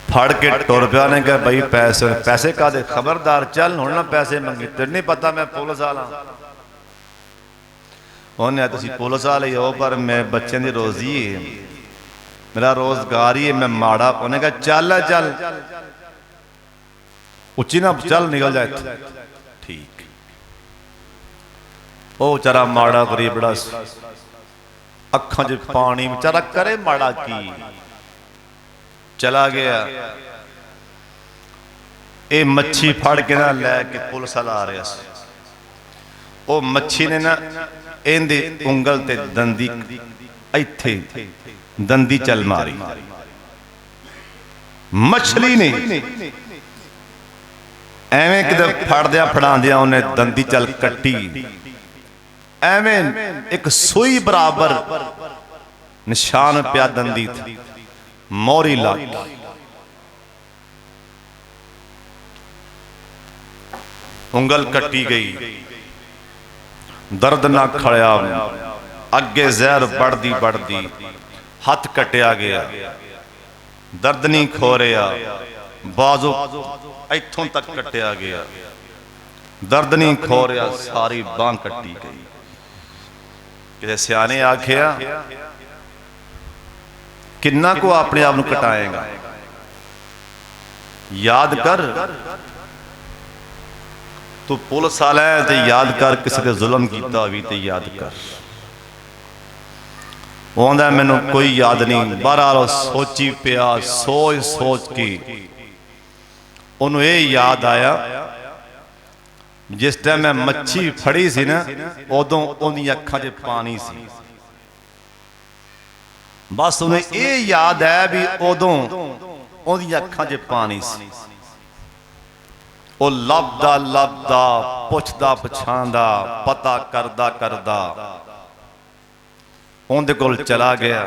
फड़ के टुर पिया ने कहा भाई पैसे पैसे का दे खबरदार चल हुण ना पैसे मंगी तेरे नहीं पता मैं पुलिस वाला। उन्हें तुसी पुलिस वाले हो पर मैं बच्चों की रोजी है मेरा रोजगार ही है मैं माड़ा। उन्हें कहा चल चल उच्ची ना चल निकल जाए ठीक। ओ बेचारा माड़ा गरीबड़ा अखां च पानी बेचारा करे माड़ा की चला गया। ਇਹ ਮੱਛੀ ਫੜ ਕੇ ਨਾ ਲੈ ਕੇ ਪੁਲਿਸ ਵਾਲਾ ਆ ਰਿਹਾ ਸੀ। ਉਹ ਮੱਛੀ ਨੇ ਨਾ ਇਹਦੀ ਉਂਗਲ ਤੇ ਦੰਦੀ ਇੱਥੇ ਦੰਦੀ ਚੱਲ ਮਾਰੀ। ਮਛਲੀ ਨੇ ਐਵੇਂ ਕਿਤੇ ਫੜਦਿਆਂ ਫੜਾਉਂਦਿਆਂ ਉਹਨੇ ਦੰਦੀ ਚੱਲ ਕੱਟੀ। ਐਵੇਂ ਇੱਕ ਸੂਈ ਬਰਾਬਰ ਨਿਸ਼ਾਨ ਪਿਆ ਦੰਦੀ ਤੇ, ਮੋਹਰੀ ਲੱਗ ਗਈ। ਉਂਗਲ ਕੱਟੀ ਗਈ, ਦਰਦ ਨਾ ਖੜਿਆ, ਅੱਗੇ ਜ਼ਹਿਰ बढ़दी बढ़दी ਹੱਥ ਕੱਟਿਆ ਗਿਆ, ਦਰਦ ਨਹੀਂ ਖੋ ਰਿਹਾ, ਬਾਜ਼ੂ ਇੱਥੋਂ ਤੱਕ ਕੱਟਿਆ ਗਿਆ, ਦਰਦ ਨਹੀਂ ਖੋ ਰਿਹਾ, ਸਾਰੀ ਬਾਂਹ ਕੱਟੀ ਗਈ। ਕਿਤੇ ਸਿਆਣੇ ਆਖਿਆ ਕਿੰਨਾ ਕੋ ਆਪਣੇ ਆਪ ਨੂੰ ਕਟਾਏਗਾ, ਯਾਦ ਕਰ ਤੂੰ ਪੁਲਿਸ ਵਾਲਾ ਹੈ ਤੇ ਯਾਦ ਕਰ ਕਿਸੇ ਤੇ ਜ਼ੁਲਮ ਕੀਤਾ ਵੀ ਤੇ ਯਾਦ ਕਰ। ਉਹ ਆਂਦਾ ਮੈਨੂੰ ਕੋਈ ਯਾਦ ਨਹੀਂ। ਬਹਰਾਲ ਸੋਚੀ ਪਿਆ, ਸੋਚ ਸੋਚ ਕੇ ਉਹਨੂੰ ਇਹ ਯਾਦ ਆਇਆ ਜਿਸ ਟਾਈਮ ਮੈਂ ਮੱਛੀ ਫੜੀ ਸੀ ਨਾ ਉਦੋਂ ਉਹਦੀਆਂ ਅੱਖਾਂ 'ਚ ਪਾਣੀ ਸੀ। ਬਸ ਉਹਨੂੰ ਇਹ ਯਾਦ ਹੈ ਵੀ ਉਦੋਂ ਉਹਦੀਆਂ ਅੱਖਾਂ 'ਚ ਪਾਣੀ ਸੀ। ਉਹ ਲੱਭਦਾ ਲੱਭਦਾ, ਪੁੱਛਦਾ ਪਛਾਣਦਾ, ਪਤਾ ਕਰਦਾ ਕਰਦਾ ਉਹਦੇ ਕੋਲ ਚਲਾ ਗਿਆ।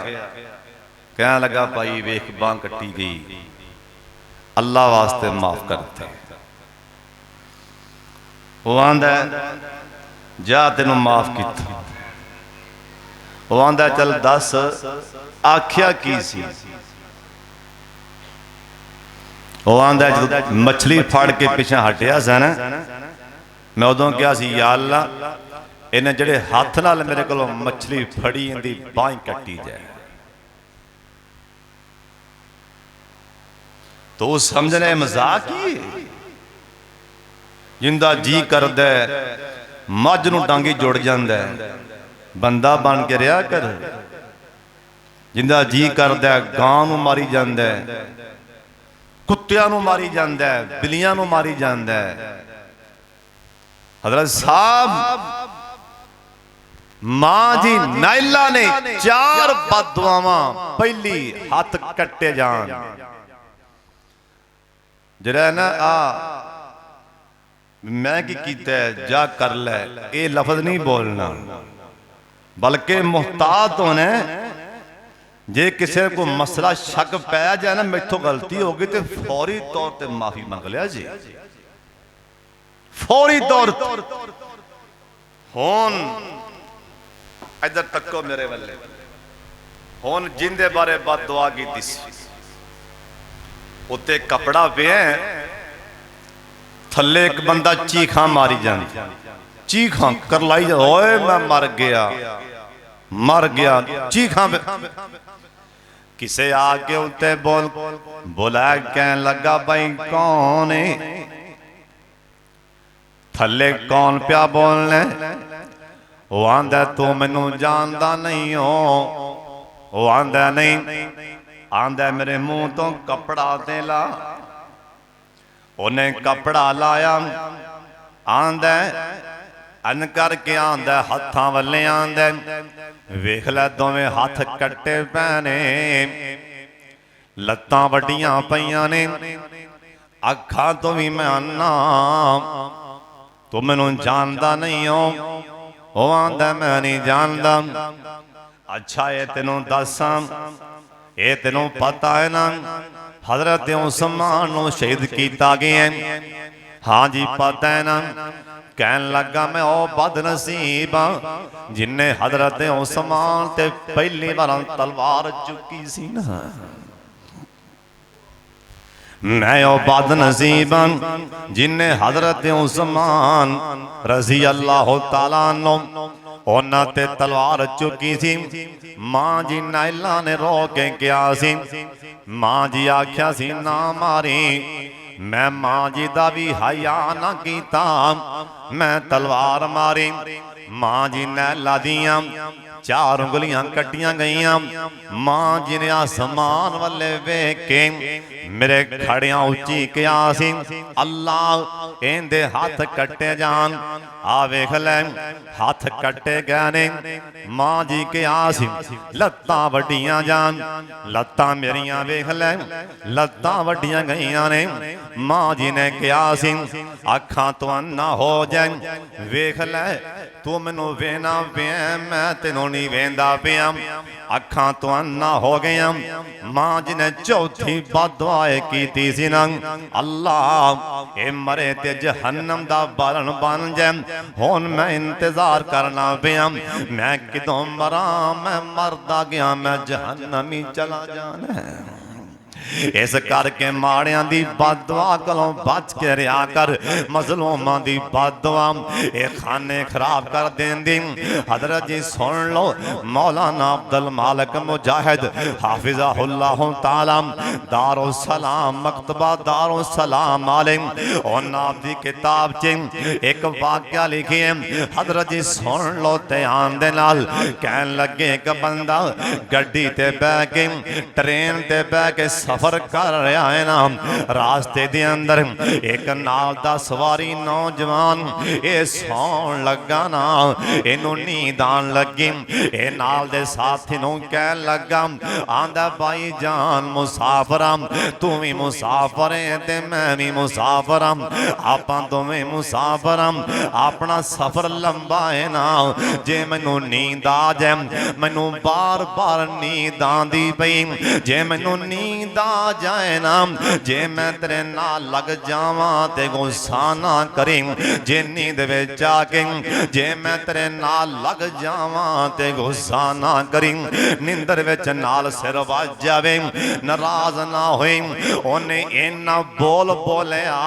ਕਹਿਣ ਲੱਗਾ ਭਾਈ ਵੇਖ ਬਾਂਹ ਕੱਟੀ ਗਈ, ਅੱਲਾ ਵਾਸਤੇ ਮਾਫ ਕਰ ਦੇ। ਉਹ ਆਂਦਾ ਜਾ ਤੈਨੂੰ ਮਾਫ ਕੀਤਾ। ਉਹ ਆਂਦਾ ਚੱਲ ਦੱਸ ਆਖਿਆ ਕੀ ਸੀ। ਉਹ ਆਂਦਾ ਜਦੋਂ ਮਛਲੀ ਫੜ ਕੇ ਪਿੱਛੇ ਹਟਿਆ ਸੀ ਨਾ, ਮੈਂ ਉਦੋਂ ਕਿਹਾ ਸੀ ਯਾ ਅੱਲਾ ਇਹਨੇ ਜਿਹੜੇ ਹੱਥ ਨਾਲ ਮੇਰੇ ਕੋਲੋਂ ਮਛਲੀ ਫੜੀ ਇਹਦੀ ਬਾਂਹ ਕੱਟੀ ਜਾਏ। ਤੂੰ ਸਮਝਣਾ ਮਜ਼ਾਕ ਹੀ ਜਿੰਦਾ ਜੀ ਕਰਦਾ ਮੱਝ ਨੂੰ ਡਾਂਗੀ ਜੁੜ ਜਾਂਦਾ, ਬੰਦਾ ਬਣ ਕੇ ਰਿਹਾ ਕਰ। ਜਿੰਦਾ ਜੀ ਕਰਦਾ ਗਾਂ ਨੂੰ ਮਾਰੀ ਜਾਂਦਾ, ਕੁੱਤਿਆਂ ਨੂੰ ਮਾਰੀ ਜਾਂਦਾ, ਬਿੱਲੀਆਂ ਨੂੰ ਮਾਰੀ ਜਾਂਦਾ। ਹਜ਼ਰਤ ਸਾਹਿਬ ਮਾਂ ਜੀ ਨਾਇਲਾ ਨੇ 4 ਬਦਦੁਆਵਾਂ, ਪਹਿਲੀ ਹੱਥ ਕੱਟੇ ਜਾਣ। ਜਿਹੜਾ ਨਾ ਆ ਮੈਂ ਕੀ ਕੀਤਾ ਜਾ ਕਰ ਲੈ, ਇਹ ਲਫ਼ਜ਼ ਨਹੀਂ ਬੋਲਣਾ, ਬਲਕਿ ਮੁਹਤਾਤ ਹੋਣਾ। ਜੇ ਕਿਸੇ को मसला शक पै जाए ना मेथों गलती हो गई तो फौरी तौर पर माफी मंग लिया जी, फौरी तौर। हुण इधर तको मेरे वाले, हुण जिंदे बारे बद दुआ की उत्ते कपड़ा पे थले एक बंदा चीखा मारी जाती, चीखा करलाई जा, ओए मैं मर गया मर गया, चीखा। किसे आके उत्ते बोल बोला, कहन लगा भाई कौन है, थले कौन पिया बोलने। वो आंदा तू मैनू जानदा नहीं हो। वो आंदा नहीं, आंदा मेरे मुंह तो कपड़ा दे ला। उन्हें कपड़ा लाया, आंदा अन करके आंदा हत्थां वल्ले आंदा, वेख लै दोवें हथ कट्टे पैने, लत्तां वड्डियां पईयां ने, अखां तो भी मैं अन्ना, तू मैनू जानदा नहीं हो। वो आंदा मैं नहीं जानदा। अच्छा ये तेनों दसां, ये तेनों पता है ना हजरत उस्मान नूं शहीद कीता गया है? हाँ जी पता है ना। कहन लगा मैं ओ बदनसीब जिन्ने हजरत उस्मान ते पहली बार तलवार चुकी सी ना, मैं ओ बदनसीब जिन्ने हजरत उस्मान रजी अल्लाह तआला अन्हु उन्हां ते तलवार चुकी सी। मां जी नाइला ने रो के कहा सी, मां जी आख्या सी ना मारी। मैं मां जी दा भी हया ना कीता, मैं तलवार मारी। मां जी नैला दियां 4 उंगलियां कटियां गईयां। मां जी ने आसमान वाले वेख के मेरे खड़िया उची क्या सी अल्लाह इहदे हाथ कट्टे जान। आ वेख लै हाथ कट्टे गए ने। मां जी क्या सी लत्तां वड्डियां जान। लत्तां मेरियां वेख लै लत्तां वड्डियां गईयां ने। मां जी ने क्या सी अखां तो अन्ना हो जाए। वेख लै तू मैनू वेना पिया मैं तेनों नहीं वेंदा पिया। अखां तो अन्ना हो गया। मां जी ने चौथी बददुआ की सी ना अल्लाह ए मरे ते जहन्नम दा बालन बन जाए। हुण मैं इंतजार करना पिया मैं कितों मरा। मैं मरदा गया मैं जहन्नमी चला जाना। इस करके माड़ियां दी बददुआ कोलों बच के रहा कर। मजलूमां दी बददुआ ये खाने खराब कर देंदी। हजरत जी सुन लो मौलाना अब्दुल मालिक मुजाहिद हाफिज़हुल्लाह ताला दारुस सलाम मकतबा दारुस सलाम आलिम उन्हां दी किताब च एक वाकया लिखी है। हजरत जी सुन लो ध्यान दे नाल। कहन लगे एक बंदा गड्डी ते बह के ट्रेन ते बह के सफर कर रहा है ना। रास्ते दे अंदर एक नाल दा सवारी नौजवान ये सौन लगा ना। इनू नींद आन लगी। ए नाल दे साथी नू कह लगा आंदा भाई जान मुसाफर तू भी मुसाफर है ते मैं भी मुसाफर आपां दोवें मुसाफर। अपना सफर लंबा है ना। जे मैनू नींद आ जाए मैनू बार बार नींद आंदी पई। जे मैनू नींद आ जाए ना जे मैं तेरे नाल लग जावां ते गुस्सा ना करी। जे नींद विच आके जे मैं तेरे नाल लग जावां ते गुस्सा ना करी। नींदर विच नाल सिर वज जावे नाराज ना होई। ओने इन्ना बोल बोलिया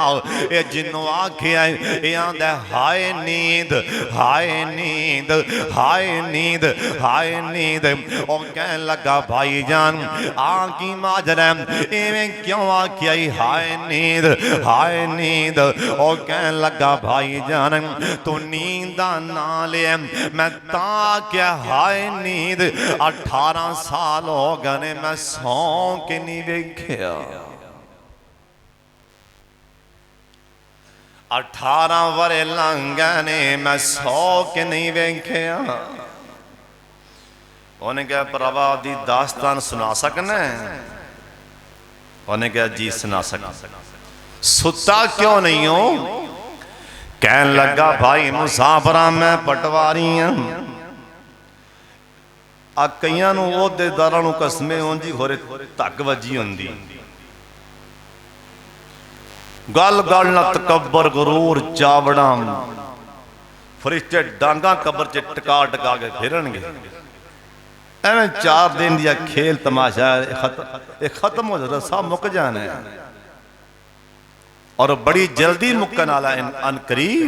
ए जिन्नू आखिया ए आंदा हाय नींद हाय नींद हाय नींद हाय नींद। ओ कहन लगा भाई जान आ की माजरा इवें क्यों आखिया हाय नींद हाय नींद। और कहन लगा भाई जान तू नींद ना ले मैं ता क्या हाय नींद। 18 साल हो गए मैं सौ के नहीं वेख्या। 18 वरे लंघ गए ने मैं 100 के नहीं वेख्या। उन्हें क्या प्रभा दी दास्तान सुना सकना। उन्हें क्या जी सुना सकना। सुता क्यों नहीं हो। कहन लगा भाई मुसाफरा मैं पटवारी हाँ। आ कईयां नूं ओहदेदारां नूं कसमें होंदी होरे धक वजी होंदी। गल गल ना तकबर गरूर चावड़ा फरिश्ते डांगा कबर च टका टका के फिरनगे। एवं 4 दिन दिया खेल तमाशा खत्म हो जाता सब मुक जाना है। और बड़ी जल्दी मुक्कन वाला अनकरीब।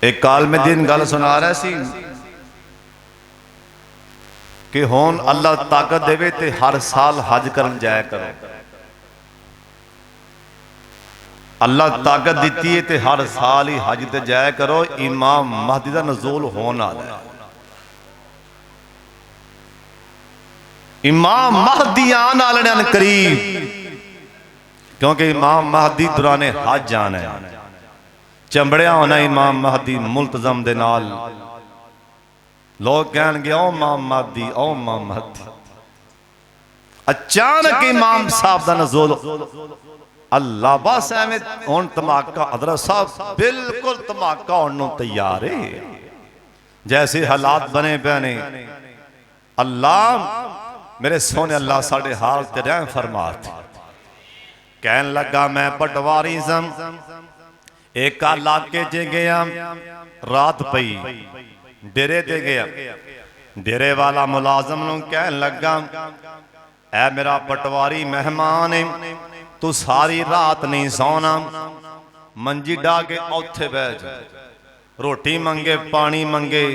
एक काल में दिन गल सुना रहा सी कि हुण अल्लाह ताकत देवे ते हर साल हज करन जाया करो। अल्लाह ताकत दी है ते हर साल ही हज ते जाया करो। इमाम महदी दा नज़ूल होने वाला है। इमाम महदी आने वाले हैं करीब। क्योंकि इमाम महदी दौराने हज जाना है। चंबड़िया होना इमाम महदी मुल्तजम दे नाल। लोग कहणगे ओ इमाम महदी ओ इमाम महदी। अचानक इमाम साहब दा नज़ूल अल्लाह बस एवें हुण धमाका। हज़रत साहब बिल्कुल धमाका होने नूं तैयार है। जैसे हालात बने पे ने अल्लाह मेरे सोने अल्लाह साडे हाल ते रहम फरमा। कहन लगा मैं पटवारी सम एक इलाके च गया। रात पई डेरे ते गया। डेरे वाला मुलाजम नूं कहन लगा ऐ मेरा पटवारी मेहमान है तू सारी रात नहीं सोना। मंजी डा के औथे बैठ जा। रोटी मंगे पानी मंगे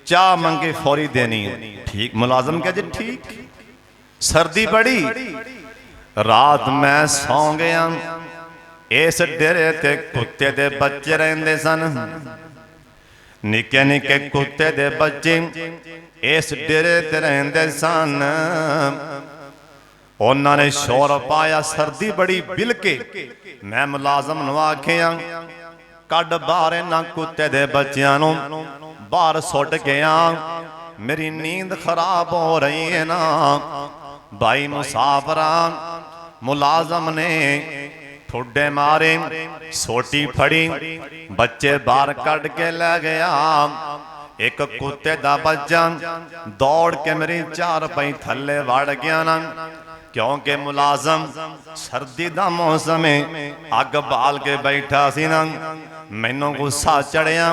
चाह मंगे फौरी देनी है। ठीक मुलाजम कह जी ठीक। सर्दी बड़ी रात मैं सौ गया। इस डेरे ते कुत्ते दे बच्चे रहंदे सन। निके निके कुत्ते दे बच्चे इस डेरे ते रहिंदे सन। उन्होंने शोर पाया, सर्दी बड़ी बिलके। मैं मुलाजम नूं आखिया कड बाहर इन्हां कुत्ते दे बच्चियां नूं बाहर सुट गया, मेरी नींद खराब हो रही है ना। भाई मुसाफरा मुलाजम ने ठुड्डे मारे, सोटी फड़ी, बच्चे बाहर कट के ले गया। एक कुत्ते दा बच्चा दौड़ के मेरी चारपाई थले वड़ गया ना, क्योंकि मुलाजम सर्दी दा मौसम है, अग बाल के बैठा सी ना। मैनू गुस्सा चढ़िया,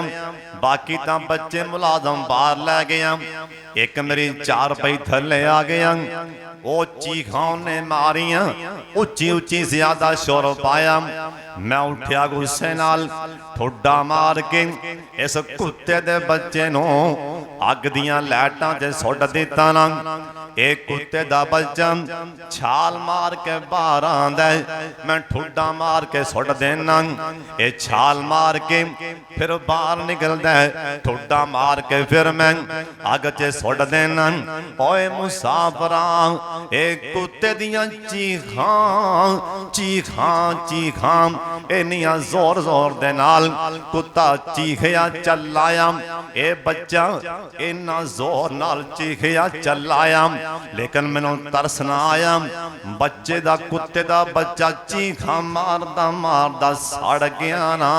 बाकी तां बच्चे मुलाजम बाहर लै गया। एक मेरी चारपाई थले आ गया, वो चीखां ने मारियां, उच्ची उच्ची ज्यादा शोर पाया। मैं उठिया गुस्से नाल, ठुड्डा मार के इस कुत्ते दे बच्चे नूं अग दियां लैटां ते सुट दिता ना। एक कुत्ते दा बच्चा छाल मार के बाहर आंदा है, मैं ठुड्डा मार के सुट देना। ये छाल मार के फिर बाहर निकलदा है, ठुड्डा मार के फिर मैं अग च सुट देना। ओए मुसाफरा एक कुत्ते दियां चीखां चीखां चीखां इन्नियां जोर जोर दे नाल कुत्ता चीखिया चलाया। ए बच्चा इन्ना जोर नाल चीखिया चलाया, लेकिन मैनू तरस ना आया। बच्चे दा कुत्ते दा बच्चा चीखा मारदा मारदा सड़ गया ना।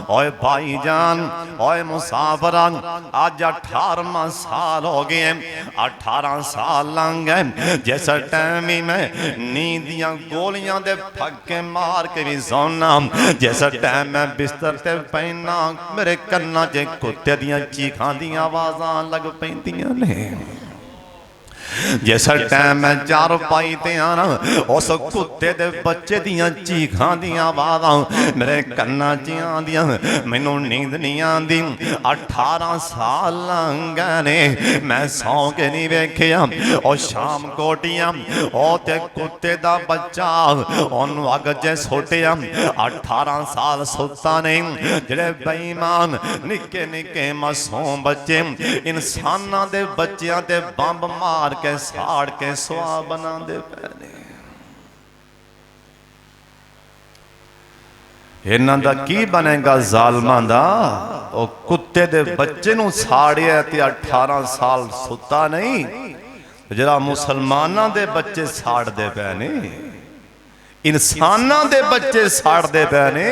ओए भाईजान, ओए मुसाफरा, अज 18वां साल हो गए, 18 साल लंघ गए। जिस टाइम ही मैं नींद दियां गोलियां दे फक्के मार के भी सोना, जिस टाइम मैं बिस्तर ते पैना, मेरे कन्ना च कुत्ते दियां चीखां दियां आवाज़ां लग पैंदियां ने। जिस टाइम मैं चारपाई ते आना, उस कुत्ते दे बच्चे दियां चीखां दियां आवाज़ां मेरे कन्ना च आंदियां, मैनू नींद नहीं आंदी। 18 साल लंघ गए ने, मैं सौ के नहीं वेखिया। और शाम कोटियां ओ ते कुत्ते दा बच्चा ओनू अग च सुटिया। 18 साल सुता नहीं। जेड़े बेईमान निक्के निक्के मासूम बच्चे इंसानां दे बच्चियां ते बंब मार के साड़ के सुआ बनांदे पए ने। इन्हां दा की बनेगा जालमां दा? ओ कुत्ते दे बच्चे नूं साड़िया ते 18 साल सुता नहीं, जरा मुसलमानां दे बच्चे साड़दे पए ने, इंसानां दे बच्चे साड़दे पए ने।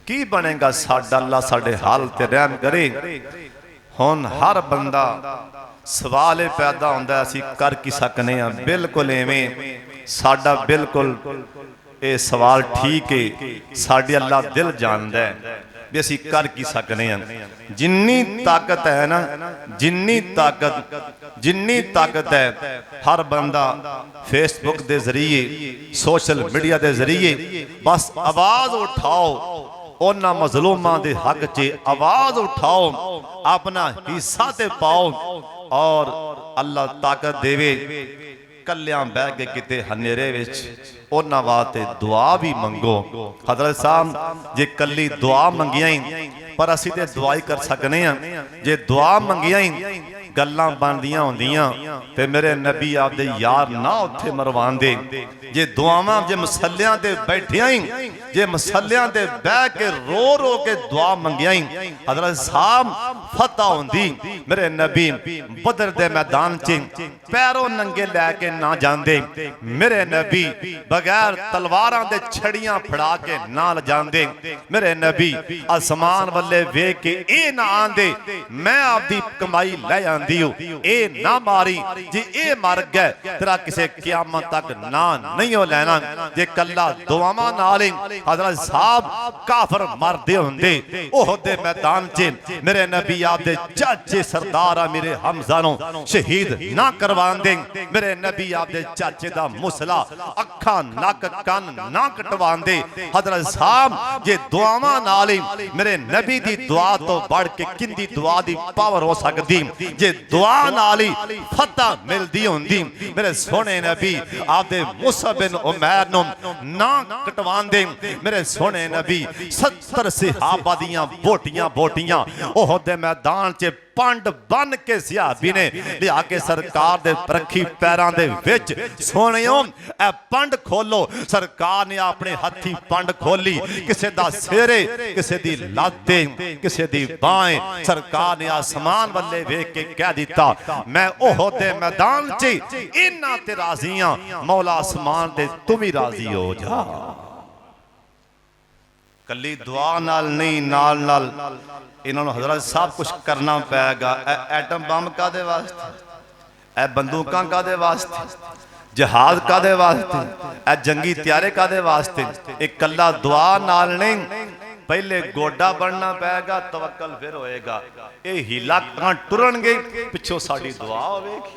की बनेगा साडा? अल्लाह साडे हाल ते रहम करे। हुण हर बंदा सवाल पैदा होंदा, असीं कर की सकने हैं? बिल्कुल इवें साडा बिल्कुल ये सवाल ठीक है। साडे अल्लाह दिल जानदा है भी असीं कर की सकने हैं। जिन्नी ताकत है ना, जिन्नी ताकत है, हर बंदा फेसबुक के जरिए, सोशल मीडिया के जरिए बस आवाज़ उठाओ, उन्हां मजलूमां दे हक च आवाज़ उठाओ, अपना हिस्सा ते पाओ, और अल्लाह ताकत देवे कल्यां बह के किते हनेरे विच उन्हां वास्ते दुआ भी मंगो। हजरत साहब जे कली दुआ मंगिया ही, पर असीं ते दुआ ही कर सकने हैं। जे दुआ मंगिया ही गल्लां बनदियां होंदियां ते मेरे नबी आपदे यार ना उत्थे मरवांदे। जे दुआवां जे मसलियां ते बैठियां ही, जे मसलियां ते बह के रो रो के दुआ मंगिया ही, हजरत साहब फतह होंदी। मेरे नबी बदर दे मैदान च पैरों नंगे लैके ना जांदे, मेरे नबी बगैर तलवारां दे छड़ियां फड़ा के ना जांदे। मेरे नबी आसमान वल्ले वेख के ए ना आंदे मैं आपदी कमाई ले आंदी हूं, ए ना मारी जे ए मर गए तेरा किसे क़यामत तक ना नहीं हो लेना। जे कल्ला दुआवां नाल ही हजरत साहब काफर मरदे हुंदे ओहद दे मैदान च, मेरे नबी आपदे चाचे सरदार मेरे हमजा नूं शहीद ना करवांदे। मेरे नबी आपदे चाचे दा मुसला अखा नक कन ना कटवांदे। हजरत साहब जे दुआवां नाल ही मेरे नबी दी दुआ तो बढ़ के किंदी दुआ दी पावर हो सकदी, जे दुआ नाल ही फतह मिलदी हुंदी। मेरे सोने नबी आपदे मूसा बिन उमैर नूं ना कटवांदे। मेरे सोने नबी 70 सहाबा दियां बोटियां ओहद दे मैदान च पंड बन के सिहाबी ने लिया के सरकार दे रखी पैरां दे विच। सोहणियो ए पंड खोलो, सरकार ने अपने हथी पंड खोली, किसे दा सिरे किसे दी लाते किसे दी बाएं। सरकार ने आसमान वल्ले वेख के कह दिता मैं ओहद दे मैदान च इन्हां ते राजी हां, मौला आसमान ते तू भी राजी हो जा। कली दुआ नाल नहीं, नाल नाल इन्होंने हजरत साहब कुछ करना पैगा। एटम बम कादे वास्ते, ए बंदूकां कादे वास्ते, जहाज कादे वास्ते, ए जंगी त्यारे कादे वास्ते। एक कला दुआ नाल नहीं, पहले गोडा बनना पैगा, तवक्कल फिर होएगा। ये हीला कहां टुरनगे, पिछों साडी दुआ होवेगी।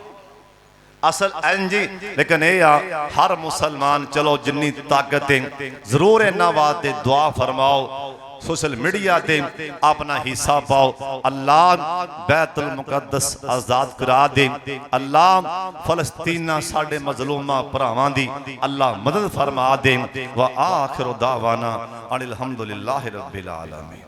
असल इंजी, लेकिन ये हर मुसलमान चलो जिन्नी ताकत जरूर इन्हां वास्ते दुआ फरमाओ, सोशल मीडिया ते अपना हिस्सा पाओ। अल्लाह बैतुल मुकद्दस आजाद करा दे, अल्लाह फलस्तीना साडे मजलूमा भरावां दी अल्लाह मदद फरमा दे। व आखिर दावाना अनिल हम्दुलिल्लाहि रब्बिल आलमीन।